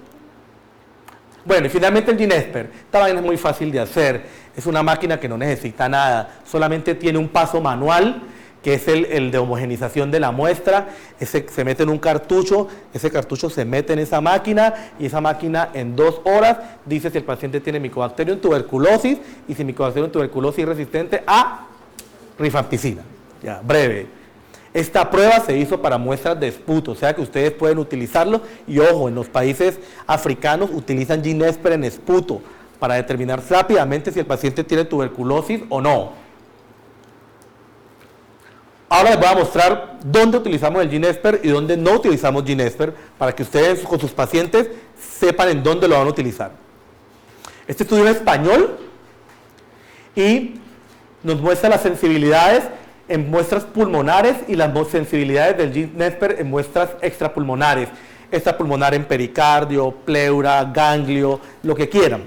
Bueno, y finalmente el GeneXpert. Esta vaina es muy fácil de hacer, es una máquina que no necesita nada, solamente tiene un paso manual, que es el de homogenización de la muestra. Ese se mete en un cartucho, ese cartucho se mete en esa máquina y esa máquina en 2 horas dice si el paciente tiene Mycobacterium tuberculosis y si Mycobacterium tuberculosis es resistente a rifampicina. Ya, breve. Esta prueba se hizo para muestras de esputo, o sea que ustedes pueden utilizarlo y ojo, en los países africanos utilizan GeneXpert en esputo para determinar rápidamente si el paciente tiene tuberculosis o no. Ahora les voy a mostrar dónde utilizamos el GeneXpert y dónde no utilizamos GeneXpert para que ustedes con sus pacientes sepan en dónde lo van a utilizar. Este estudio es español y nos muestra las sensibilidades en muestras pulmonares y las sensibilidades del GeneXpert en muestras extrapulmonares. Extrapulmonar en pericardio, pleura, ganglio, lo que quieran.